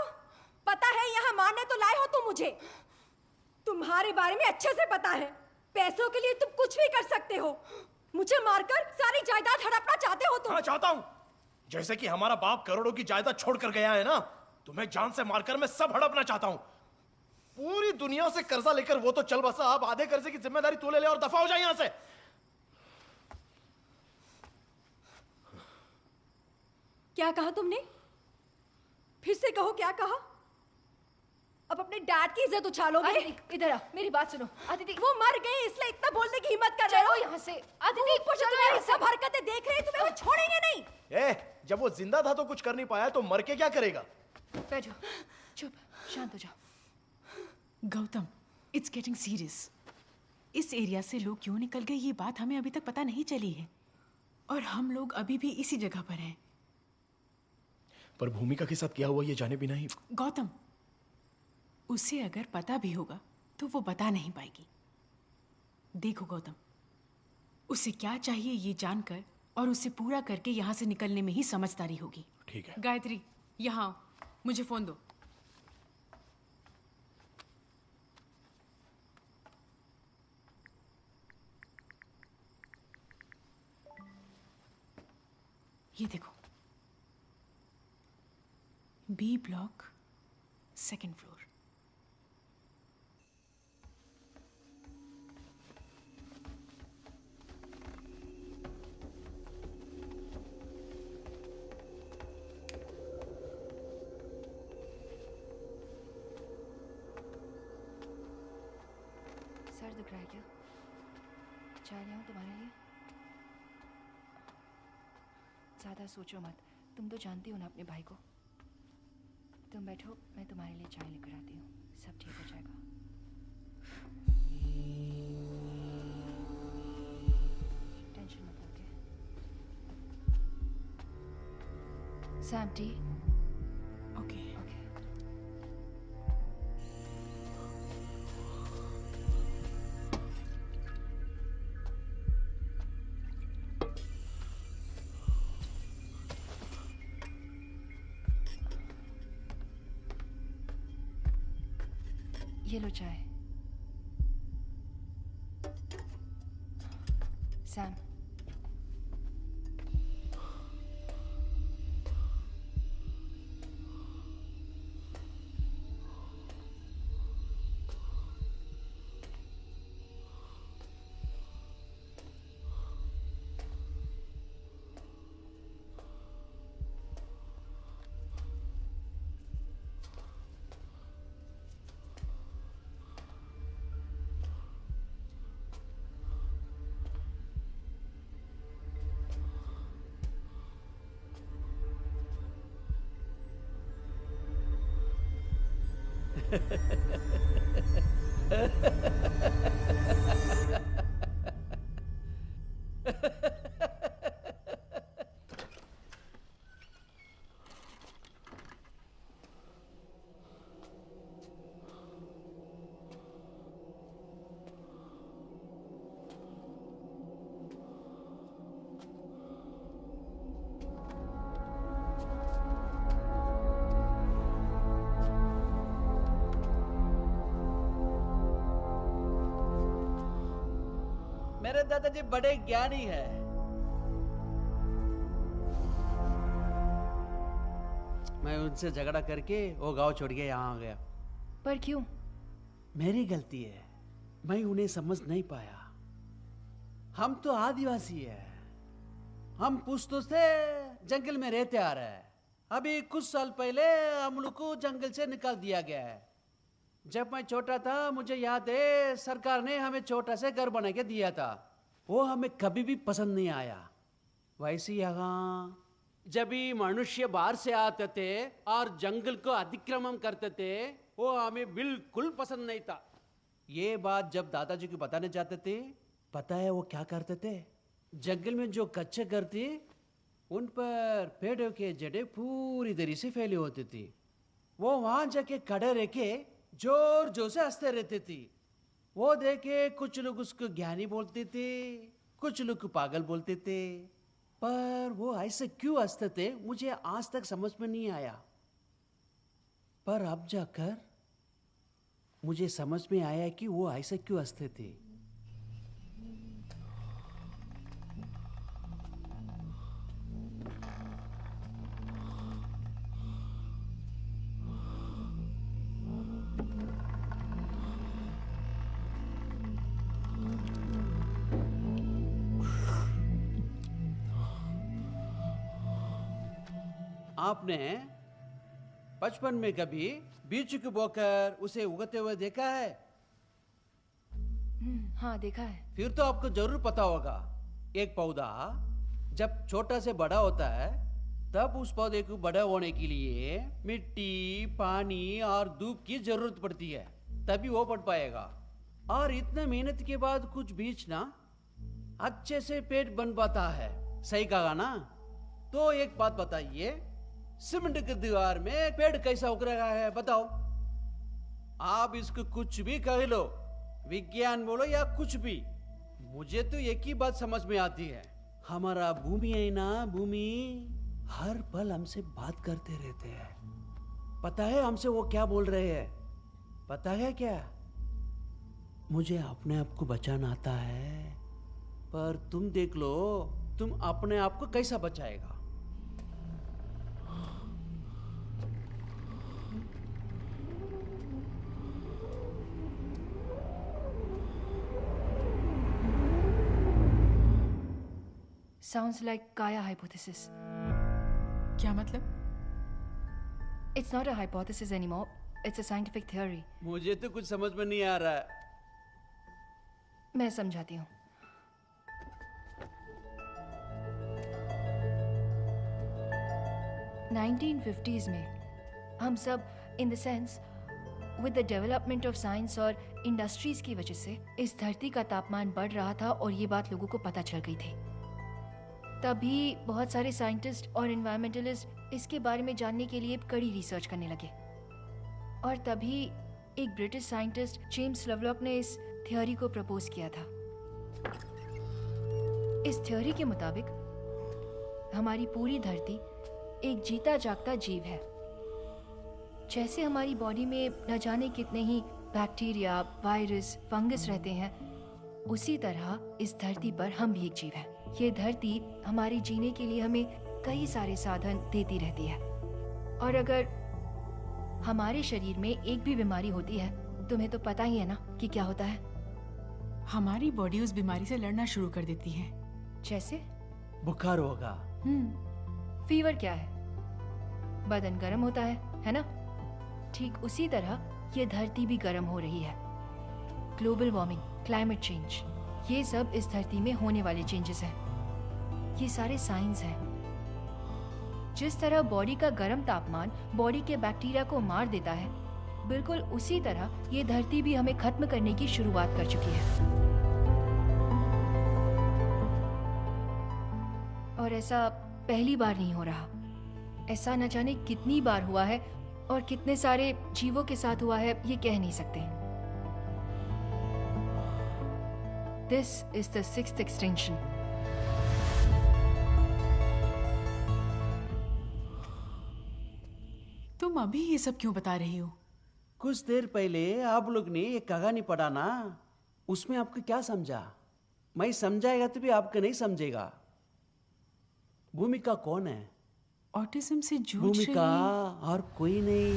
पता है यहाँ मारने तो लाए हो तुम मुझे। तुम्हारे बारे में अच्छे से पता है। पैसों के लिए तुम कुछ भी कर सकते हो। मुझे मारकर सारी जायदाद हड़पना चाहते हो तुम। हाँ, चाहता हूँ। जैसे कि हमारा बाप करोड़ों की जायदाद छोड़कर गया है ना, तुम्हें जान से मारकर मैं सब हड़पना चाहता हूँ। पूरी दुनिया से कर्जा लेकर वो तो चल बसा, अब आधे कर्जे की जिम्मेदारी तू ले ले और दफा हो जाए यहाँ से। क्या कहा तुमने? फिर से कहो, क्या कहा? अब अपने डैड की इज्जत उछालोगे? आदिति इधर आ, मेरी बात सुनो। आदिति, वो मर गए इसलिए इतना बोलने की हिम्मत कर रहे हो? चलो यहाँ से। आदिति तुम्हारी सब हरकतें देख रहे हैं, तुम्हें वो छोड़ेंगे नहीं। जब वो जिंदा था तो कुछ कर नहीं पाया, तो मर के क्या करेगा? बैठो, चुप, शांत हो जाओ। Gautam, it's getting serious. इस एरिया से लोग क्यों निकल गए ये बात हमें अभी तक पता नहीं चली है, और हम लोग अभी भी इसी जगह पर हैं। पर भूमिका के साथ क्या हुआ ये जाने बिना ही। गौतम, उसे अगर पता भी होगा तो वो बता नहीं पाएगी। देखो गौतम, उसे क्या चाहिए ये जानकर और उसे पूरा करके यहाँ से निकलने में ही समझदारी होगी। ठीक है। गायत्री, यहाँ आओ, मुझे फोन दो। ये देखो, B block, 2nd floor. Sir दिख रहा है क्या? चाय ले आऊं तुम्हारे लिए? ज़्यादा सोचो मत, तुम तो जानती हो ना अपने भाई को। तुम बैठो, मैं तुम्हारे लिए चाय लेकर आती हूँ, सब ठीक हो जाएगा। टेंशन मत लो, ओके? Sam, T? ओके। ये लो चाय। सैम, मेरे दादाजी बड़े ज्ञानी है। मैं उनसे झगड़ा करके वो गांव छोड़ के यहाँ आ गया। पर क्यों? मेरी गलती है, मैं उन्हें समझ नहीं पाया। हम तो आदिवासी है, हम पुश्तों से जंगल में रहते आ रहे हैं। अभी कुछ साल पहले हम लोग को जंगल से निकाल दिया गया है। जब मैं छोटा था मुझे याद है सरकार ने हमें छोटा सा घर बना के दिया था। वो हमें कभी भी पसंद नहीं आया। वैसे यहाँ जब भी मनुष्य बाहर से आते थे और जंगल को अतिक्रमण करते थे वो हमें बिल्कुल पसंद नहीं था। ये बात जब दादाजी को बताने जाते थे, पता है वो क्या करते थे? जंगल में जो कच्चे घर थे उन पर पेड़ों के जड़ें पूरी तरह से फैली होती थी। वो वहां जाके खड़े रह के जोर जोर से हंसते रहते थे। वो देखे कुछ लोग उसको ज्ञानी बोलते थे, कुछ लोग पागल बोलते थे। पर वो ऐसे क्यों हंसते थे मुझे आज तक समझ में नहीं आया। पर अब जाकर मुझे समझ में आया कि वो ऐसे क्यों हंसते थे। आपने बचपन में कभी बीज को बोकर उसे उगते हुए देखा है? हाँ, देखा है। फिर तो आपको जरूर पता होगा, एक पौधा जब छोटा से बड़ा होता है तब उस पौधे को बड़ा होने के लिए मिट्टी, पानी और धूप की जरूरत पड़ती है, तभी वो बढ़ पाएगा। और इतने मेहनत के बाद कुछ बीज ना अच्छे से पेड़ बन पाता है। सही कहा ना? तो एक बात बताइए, सीमेंट की दीवार में पेड़ कैसा उग रहा है बताओ? आप इसको कुछ भी कह लो, विज्ञान बोलो या कुछ भी, मुझे तो एक ही बात समझ में आती है। हमारा भूमि है ना, भूमि हर पल हमसे बात करते रहते हैं। पता है हमसे वो क्या बोल रहे हैं? पता है क्या? मुझे अपने आप को बचाना आता है, पर तुम देख लो तुम अपने आप को कैसा बचाएगा। Sounds like Kaya hypothesis. क्या मतलब? It's not a hypothesis anymore. It's a scientific theory. मुझे तो कुछ समझ में नहीं आ रहा है। मैं समझाती हूँ। $1950s में हम सब in the sense with the development of science और इंडस्ट्रीज की वजह से इस धरती का तापमान बढ़ रहा था और ये बात लोगों को पता चल गई थी। तभी बहुत सारे साइंटिस्ट और एनवायरमेंटलिस्ट इसके बारे में जानने के लिए कड़ी रिसर्च करने लगे और तभी एक ब्रिटिश साइंटिस्ट जेम्स लवलॉक ने इस थ्योरी को प्रपोज किया था। इस थ्योरी के मुताबिक हमारी पूरी धरती एक जीता जागता जीव है। जैसे हमारी बॉडी में न जाने कितने ही बैक्टीरिया, वायरस, फंगस रहते हैं, उसी तरह इस धरती पर हम भी एक जीव हैं। ये धरती हमारे जीने के लिए हमें कई सारे साधन देती रहती है और अगर हमारे शरीर में एक भी बीमारी होती है, तुम्हें तो पता ही है ना कि क्या होता है। हमारी बॉडी उस बीमारी से लड़ना शुरू कर देती है। जैसे बुखार होगा। फीवर क्या है? बदन गर्म होता है ना? ठीक उसी तरह ये धरती भी गर्म हो रही है। ग्लोबल वार्मिंग, क्लाइमेट चेंज, ये सब इस धरती में होने वाले चेंजेस हैं। ये सारे साइंस हैं। जिस तरह बॉडी का गर्म तापमान बॉडी के बैक्टीरिया को मार देता है, बिल्कुल उसी तरह ये धरती भी हमें खत्म करने की शुरुआत कर चुकी है। और ऐसा पहली बार नहीं हो रहा, ऐसा न जाने कितनी बार हुआ है और कितने सारे जीवों के साथ हुआ है, ये कह नहीं सकते। This is the 6th extinction. तुम अभी ये सब क्यों बता रही हो? कुछ देर पहले आप लोग ने एक कहानी पढ़ा ना, उसमें आपको क्या समझा? मैं समझाएगा तो भी आपको नहीं समझेगा। भूमिका कौन है? ऑटिज्म से जूझ रही भूमिका और कोई नहीं,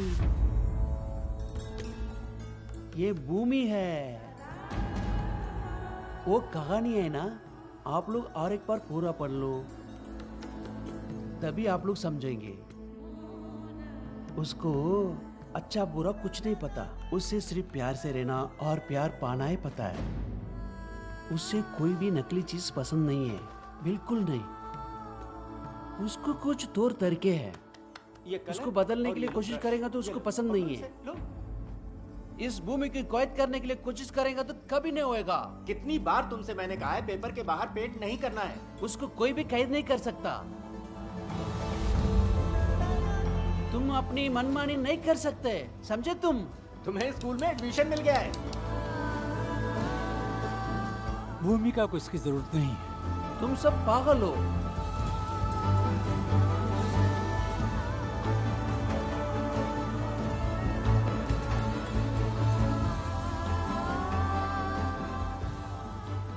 ये भूमि है। वो कहानी है ना, आप लोग और एक बार पूरा पढ़ लो, तभी आप लोग समझेंगे। उसको अच्छा बुरा कुछ नहीं पता, उससे सिर्फ प्यार से रहना और प्यार पाना ही पता है। उससे कोई भी नकली चीज पसंद नहीं है, बिल्कुल नहीं। उसको कुछ तौर तरीके हैं, उसको बदलने के लिए कोशिश करेगा तो उसको पसंद नहीं है। इस भूमि की कैद करने के लिए कोशिश करेगा तो कभी नहीं होएगा। कितनी बार तुमसे मैंने कहा है पेपर के बाहर पेंट नहीं करना है। उसको कोई भी कैद नहीं कर सकता। तुम अपनी मनमानी नहीं कर सकते, समझे? तुम्हें स्कूल में एडमिशन मिल गया है। भूमिका को इसकी जरूरत नहीं है। तुम सब पागल हो।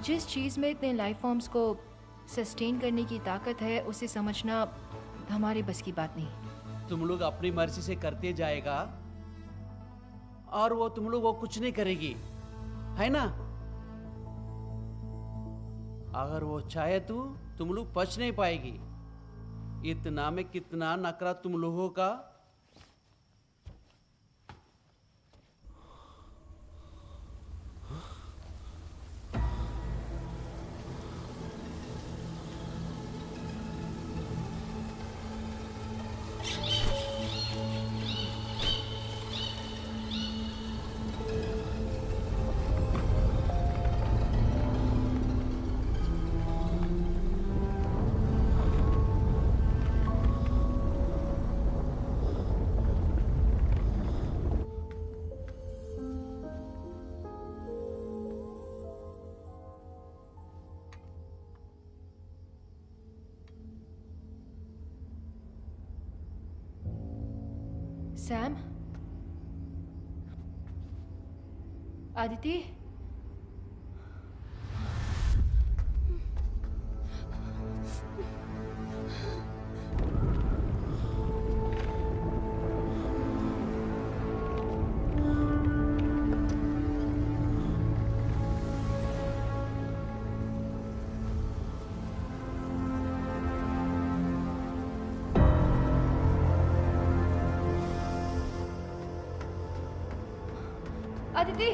जिस चीज़ में इतने लाइफ फॉर्म्स को सस्टेन करने की ताकत है, उसे समझना हमारे बस की बात नहीं। तुम लोग अपनी मर्जी से करते जाएगा और वो तुम लोग वो कुछ नहीं करेगी, है ना? अगर वो चाहे तो तुम लोग बच नहीं पाएगी। इतना में कितना नखरा तुम लोगों का। सैम, आदिति, आदिति,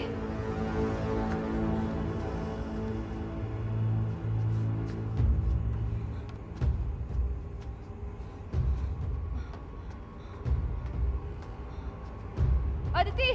अदिति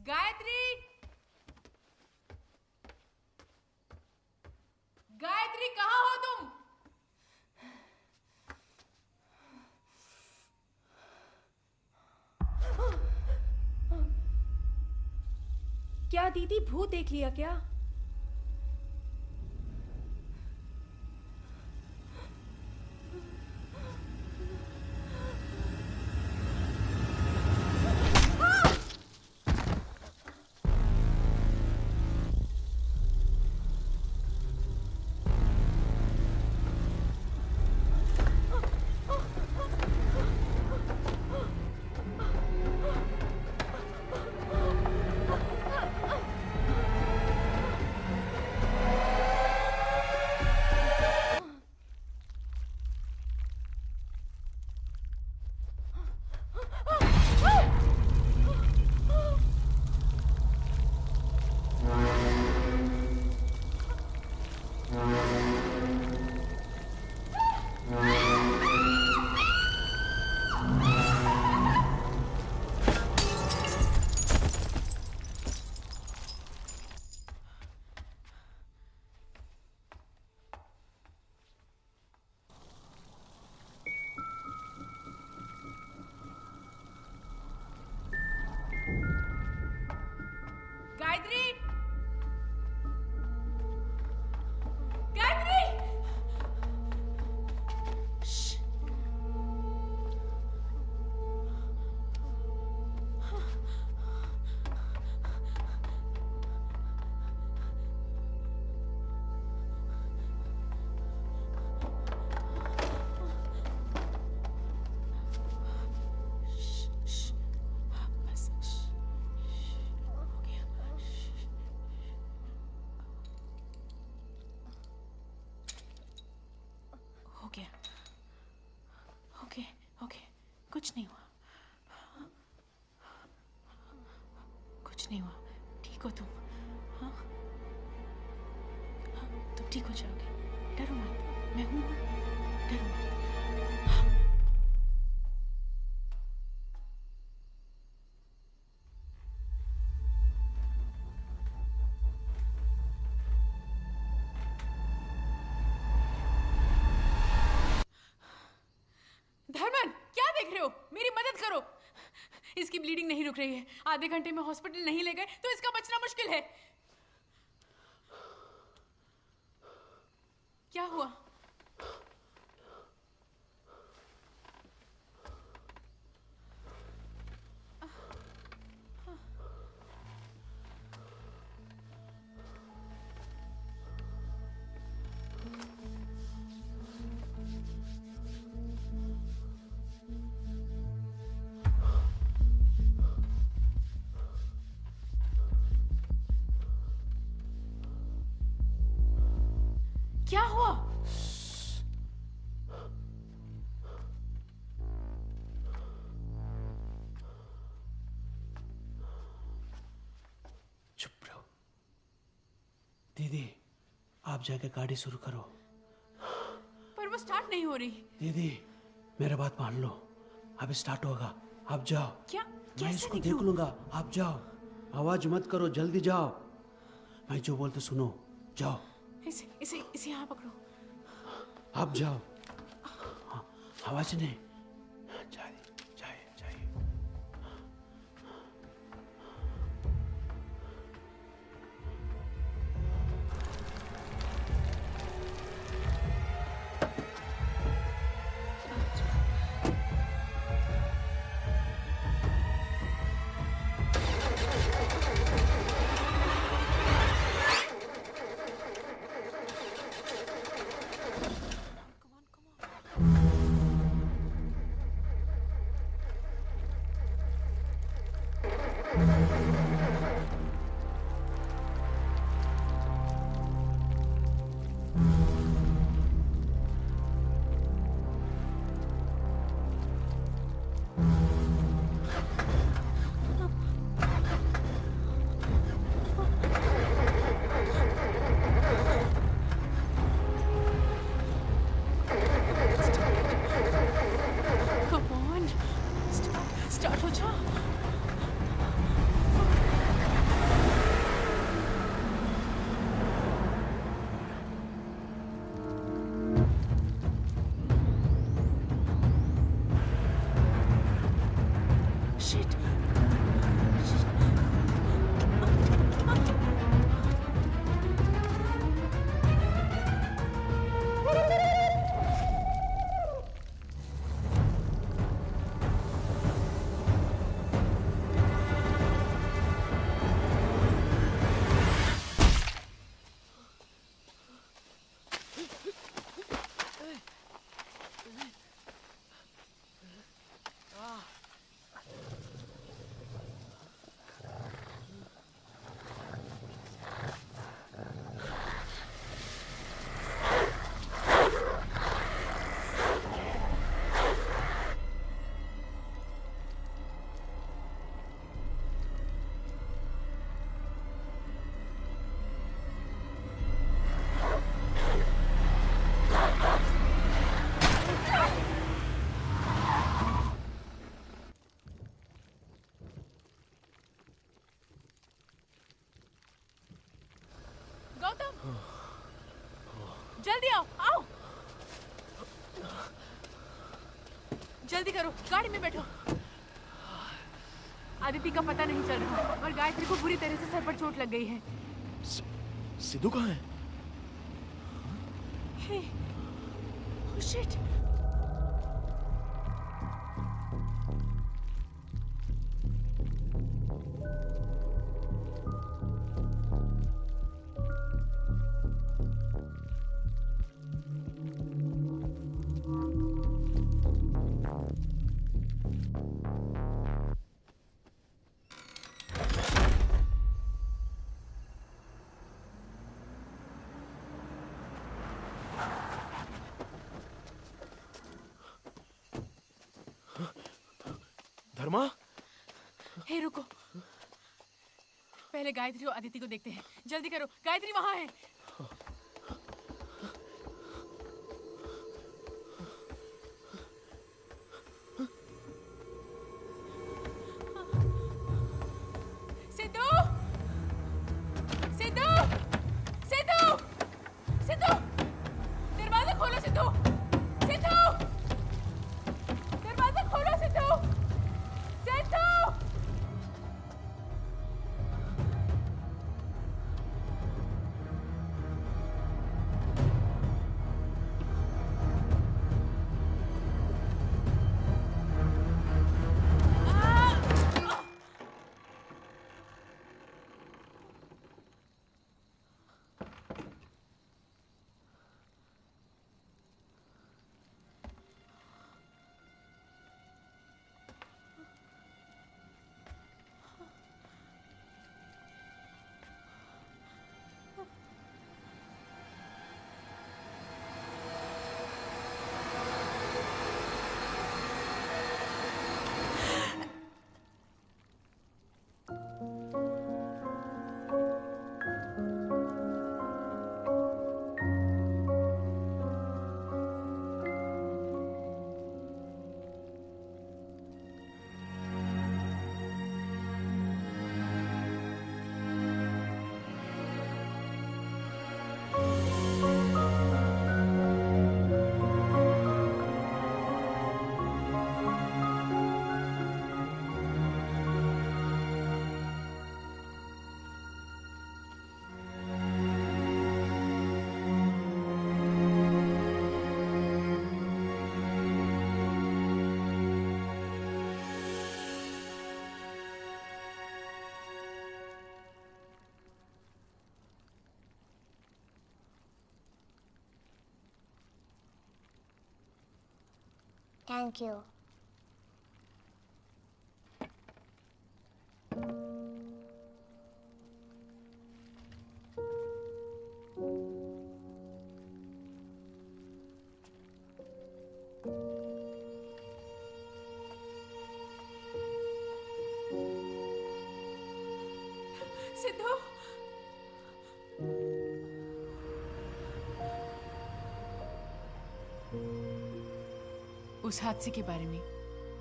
गायत्री, गायत्री कहाँ हो तुम? क्या दीदी भूत देख लिया क्या? गायत्री, गायत्री, कुछ नहीं हुआ, कुछ नहीं हुआ। ठीक हो तुम? हाँ हाँ, तुम ठीक हो जाओगे, डरो मत, मैं हूं ना, डरो मत। धर्मन, क्या देख रहे हो? मेरी मदद करो। इसकी ब्लीडिंग नहीं रुक रही है। आधे घंटे में हॉस्पिटल नहीं ले गए तो इसका बचना मुश्किल है। क्या हुआ? क्या हुआ? चुप रहो। दीदी, आप जाके गाड़ी शुरू करो। पर वो स्टार्ट नहीं हो रही। दीदी, मेरा बात मान लो, अब स्टार्ट होगा। आप जाओ। क्या? मैं इसको देख लूंगा, आप जाओ। आवाज मत करो, जल्दी जाओ। मैं जो बोलते सुनो, जाओ। इसे यहाँ पकड़ो। आप जाओ। हाँ, आवाज नहीं। जाइए, जाइए, जाइए। गौतम, जल्दी आओ, आओ। जल्दी करो, गाड़ी में बैठो। आदिति का पता नहीं चल रहा और गायत्री को बुरी तरह से सर पर चोट लग गई है। सिद्धू कहाँ है? हे, oh shit। धर्मा? हे रुको, पहले गायत्री और आदिति को देखते हैं। जल्दी करो, गायत्री वहां है। सिद्धू, सिद्धू, सिद्धू, सिद्धू, दरवाजा खोलो सिद्धू, सिद्धू, दरवाजा खोलो सिद्धू, सिद्धू। Thank you. सिद्धू, उस हादसे के बारे में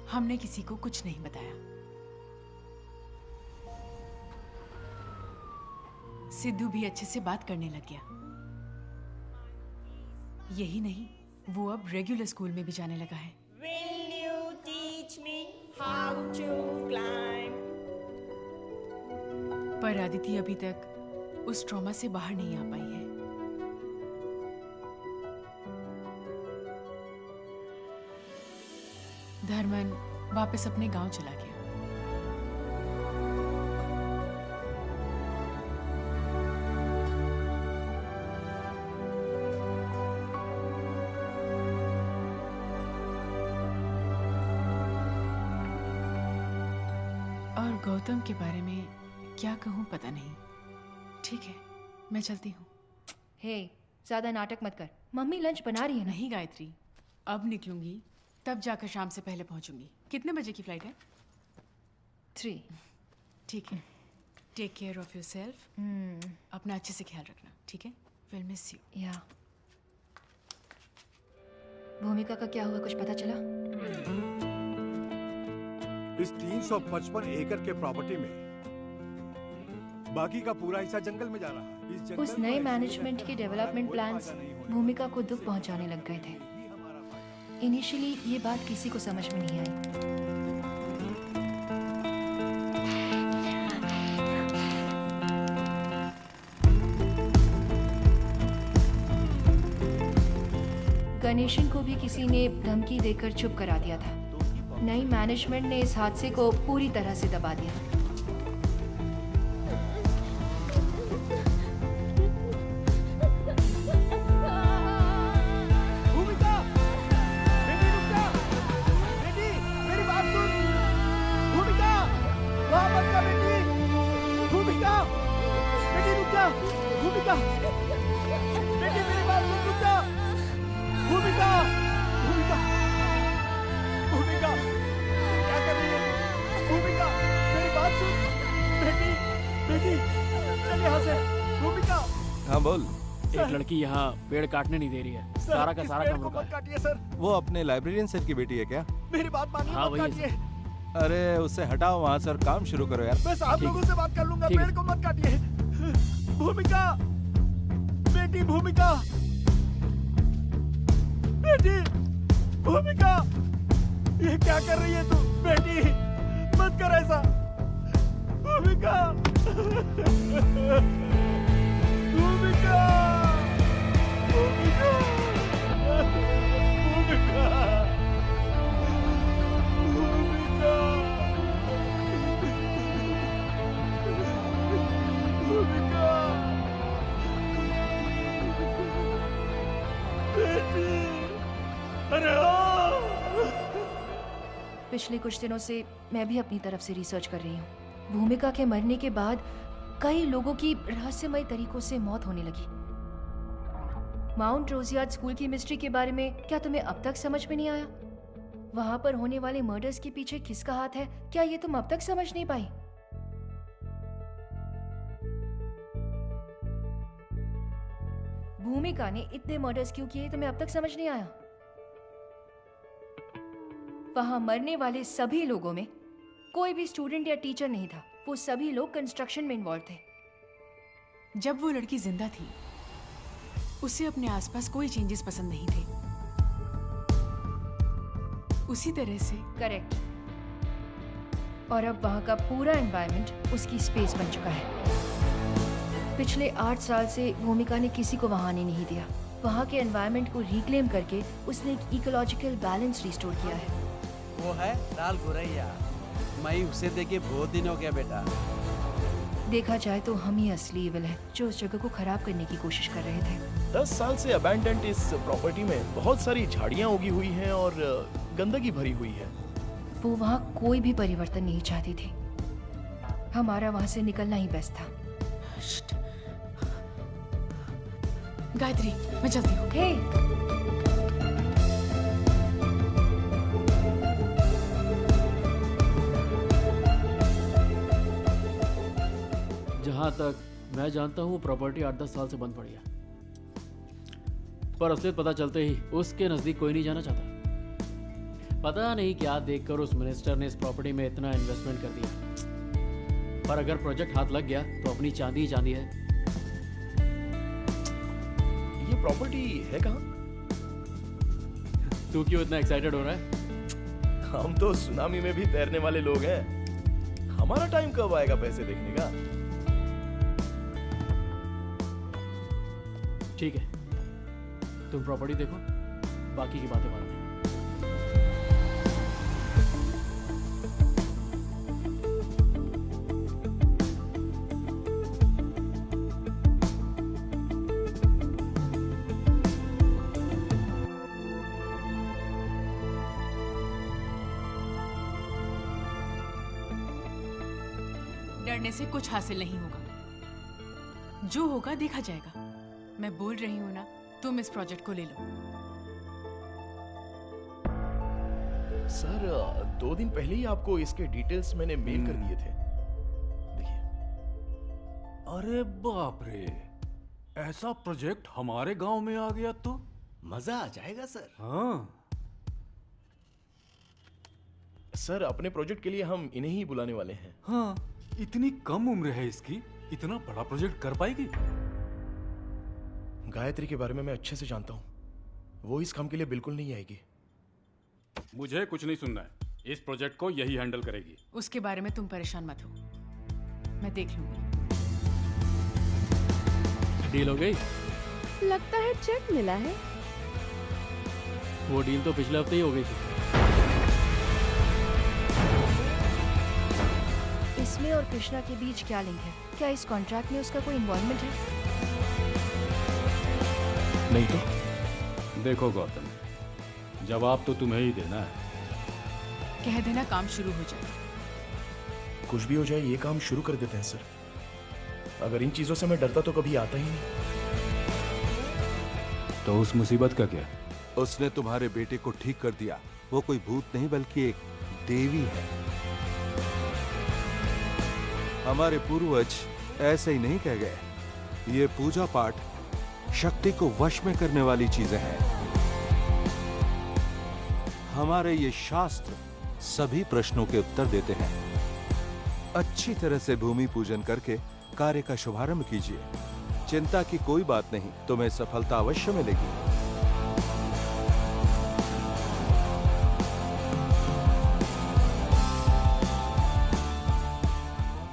हमने किसी को कुछ नहीं बताया। सिद्धू भी अच्छे से बात करने लग गया। यही नहीं, वो अब रेगुलर स्कूल में भी जाने लगा है। Will you teach me how to climb? पर आदिति अभी तक उस ट्रॉमा से बाहर नहीं आ पाई है। धर्मन वापस अपने गांव चला गया। और गौतम के बारे में क्या कहूं पता नहीं। ठीक है, मैं चलती हूँ। हे, ज्यादा नाटक मत कर। मम्मी लंच बना रही है। नहीं गायत्री, अब निकलूंगी तब जाकर शाम से पहले पहुंचूंगी। कितने बजे की फ्लाइट है? 3। ठीक है, टेक केयर ऑफ योरसेल्फ। अपना अच्छे से ख्याल रखना, ठीक है? Will miss you. या भूमिका का क्या हुआ, कुछ पता चला? इस 355 एकड़ के प्रॉपर्टी में बाकी का पूरा हिस्सा जंगल में जा रहा है। इस जंगल उस नए मैनेजमेंट के डेवलपमेंट प्लान्स भूमिका को दुख पहुंचाने लग गए थे। इनिशियली ये बात किसी को समझ में नहीं आई। गणेशन को भी किसी ने धमकी देकर चुप करा दिया था। नई मैनेजमेंट ने इस हादसे को पूरी तरह से दबा दिया। भूमिका, बेटी रुक जा, बेटी मेरी बात सुन, भूमिका, वहाँ मत जा बेटी, भूमिका, बेटी रुक जा, भूमिका, बेटी मेरी बात सुन, रुक जा, भूमिका, भूमिका, भूमिका, क्या कर रही है? भूमिका, मेरी बात सुन, बेटी, बेटी, चल यहाँ से, भूमिका। हाँ बोल। एक लड़की यहाँ पेड़ काटने नहीं दे रही है। सारा का सारा काम रुका है। काटिए सर। वो अपने लाइब्रेरियन सर की बेटी है क्या? मेरी बात मानिए, हाँ, मत वही है काटिए। अरे उससे हटाओ वहाँ से और काम शुरू करो यार। मैं साहब लोगों से बात कर लूंगा, ठीक है। पेड़ को मत काटिए। भूमिका, बेटी भूमिका, बेटी भूमिका, ये क्या कर रही है तू? बेटी मत कर ऐसा, भूमिका, भूमिका, भूमिका, भूमिका, भूमिका, भूमिका, बेटी, अरे पिछले कुछ दिनों से मैं भी अपनी तरफ से रिसर्च कर रही हूँ। भूमिका के मरने के बाद कई लोगों की रहस्यमय तरीकों से मौत होने लगी। माउंट रोजियार्ड स्कूल की मिस्ट्री के बारे में क्या तुम्हें अब तक समझ में नहीं आया? वहां पर होने वाले मर्डर्स के पीछे किसका हाथ है, क्या ये तुम अब तक समझ नहीं पाई? भूमिका ने इतने मर्डर्स क्यों किए, तुम्हें अब तक समझ नहीं आया? वहां मरने वाले सभी लोगों में कोई भी स्टूडेंट या टीचर नहीं था। वो सभी लोग कंस्ट्रक्शन में इन्वॉल्व थे। जब वो लड़की जिंदा थी, उसे अपने आसपास कोई चेंजेस पसंद नहीं थे। उसी तरह से करेक्ट। और अब वहां का पूरा एनवायरनमेंट उसकी स्पेस बन चुका है। पिछले 8 साल से भूमिका ने किसी को वहां आने नहीं दिया। वहां के एनवायरनमेंट को रिक्लेम करके उसने एक इकोलॉजिकल बैलेंस रिस्टोर किया है। वो है लाल गोरैया। मैं उसे देखे बहुत दिन हो गया बेटा। देखा जाए तो हम ही असली इविल है जो उस जगह को खराब करने की कोशिश कर रहे थे। 10 साल से अबैंडन्ड इस प्रॉपर्टी में बहुत सारी झाड़ियां उगी हुई हैं और गंदगी भरी हुई है। वो वहाँ कोई भी परिवर्तन नहीं चाहती थी। हमारा वहाँ से निकलना ही बेस्ट था। गायत्री, मैं चलती हूँ। हे, जहाँ तक मैं जानता हूँ प्रॉपर्टी 8-10 साल से बंद पड़ी है, पर असलियत पता चलते ही उसके नजदीक कोई नहीं जाना चाहता। पता नहीं क्या देखकर उस मिनिस्टर ने इस प्रॉपर्टी में इतना इन्वेस्टमेंट कर दिया। पर अगर प्रोजेक्ट हाथ लग गया तो अपनी चांदी ही चांदी है। ये प्रॉपर्टी है कहाँ? तू क्यों इतना एक्साइटेड हो रहा है? हम तो सुनामी में भी तैरने वाले लोग हैं। हमारा टाइम कब आएगा पैसे देखने का? ठीक है, तुम प्रॉपर्टी देखो, बाकी की बातें बाद में। डरने से कुछ हासिल नहीं होगा। जो होगा देखा जाएगा। मैं बोल रही हूँ ना, तुम इस प्रोजेक्ट को ले लो। सर, 2 दिन पहले ही आपको इसके डिटेल्स मैंने मेल कर दिए थे। अरे बाप रे, ऐसा प्रोजेक्ट हमारे गांव में आ गया तो मजा आ जाएगा सर। हाँ सर, अपने प्रोजेक्ट के लिए हम इन्हें ही बुलाने वाले हैं। हाँ, इतनी कम उम्र है इसकी, इतना बड़ा प्रोजेक्ट कर पाएगी? गायत्री के बारे में मैं अच्छे से जानता हूँ, वो इस काम के लिए बिल्कुल नहीं आएगी। मुझे कुछ नहीं सुनना है, इस प्रोजेक्ट को यही हैंडल करेगी। उसके बारे में तुम परेशान मत हो, मैं देख लूंगी। डील हो गई? लगता है चेक मिला है। वो डील तो पिछले हफ्ते ही हो गई थी। इसमें और कृष्णा के बीच क्या लिंक है? क्या इस कॉन्ट्रैक्ट में उसका कोई इन्वॉल्वमेंट है? नहीं तो? देखो गौतम, जवाब तो तुम्हें ही देना है। कह देना काम शुरू हो जाए। कुछ भी हो जाए, ये काम शुरू कर देते हैं सर। अगर इन चीजों से मैं डरता तो कभी आता ही नहीं। तो उस मुसीबत का क्या? उसने तुम्हारे बेटे को ठीक कर दिया। वो कोई भूत नहीं बल्कि एक देवी है। हमारे पूर्वज ऐसे ही नहीं कह गए। ये पूजा पाठ शक्ति को वश में करने वाली चीजें हैं। हमारे ये शास्त्र सभी प्रश्नों के उत्तर देते हैं। अच्छी तरह से भूमि पूजन करके कार्य का शुभारंभ कीजिए। चिंता की कोई बात नहीं, तुम्हें सफलता अवश्य मिलेगी।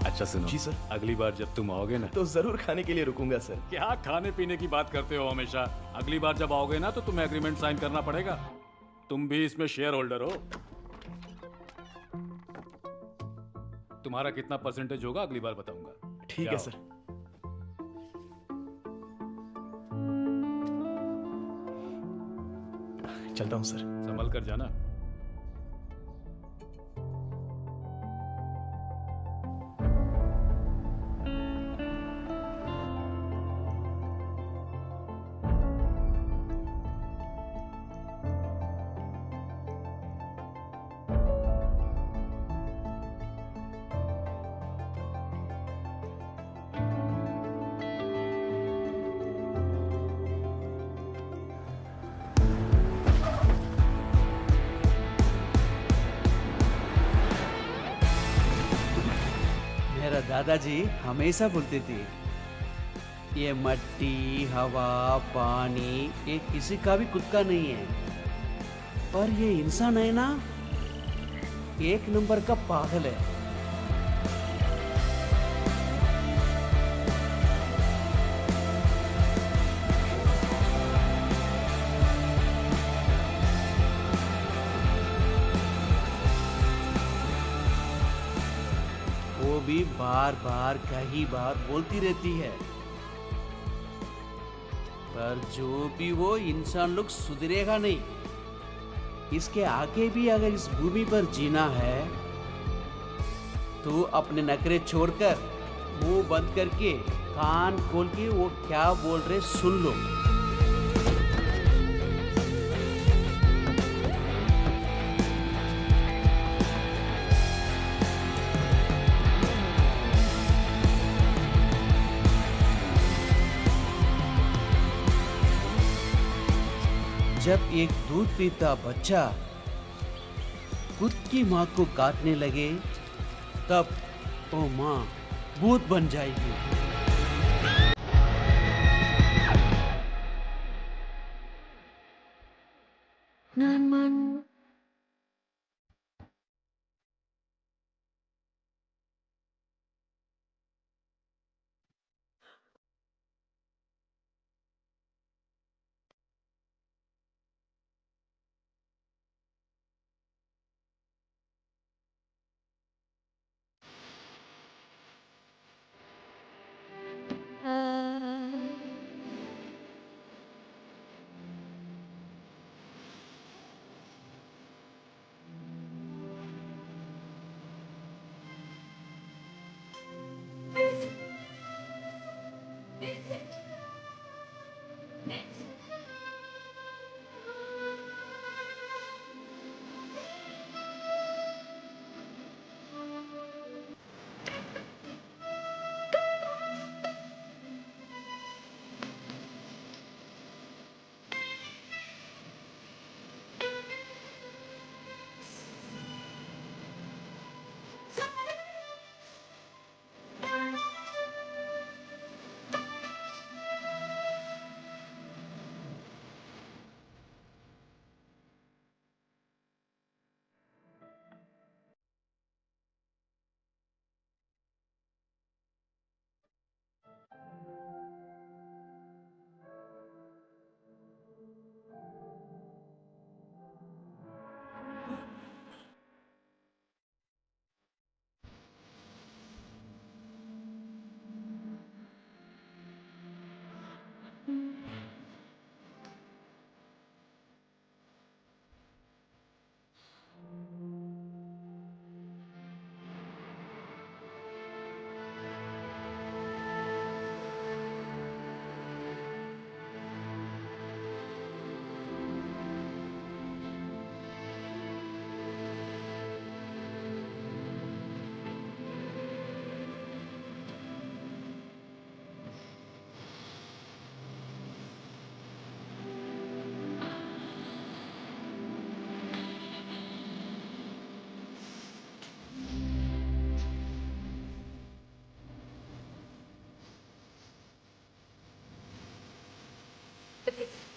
अच्छा सुनो जी सर। अगली बार जब तुम आओगे ना तो जरूर खाने के लिए रुकूंगा सर। क्या खाने पीने की बात करते हो हमेशा? अगली बार जब आओगे ना तो तुम्हें एग्रीमेंट साइन करना पड़ेगा। तुम भी इसमें शेयर होल्डर हो। तुम्हारा कितना परसेंटेज होगा अगली बार बताऊंगा। ठीक है सर। चलता हूँ सर। संभल कर जाना। दादाजी हमेशा बोलते थे, ये मट्टी, हवा, पानी ये किसी का भी खुद का नहीं है, पर ये इंसान है ना, एक नंबर का पागल है। वो भी बार बार कई बार बोलती रहती है, पर जो भी वो इंसान लोग सुधरेगा नहीं। इसके आगे भी अगर इस भूमि पर जीना है तो अपने नखरे छोड़कर मुंह बंद करके कान खोल के वो क्या बोल रहे सुन लो। जब एक दूध पीता बच्चा खुद की माँ को काटने लगे, तब वो माँ भूत बन जाएगी। थे।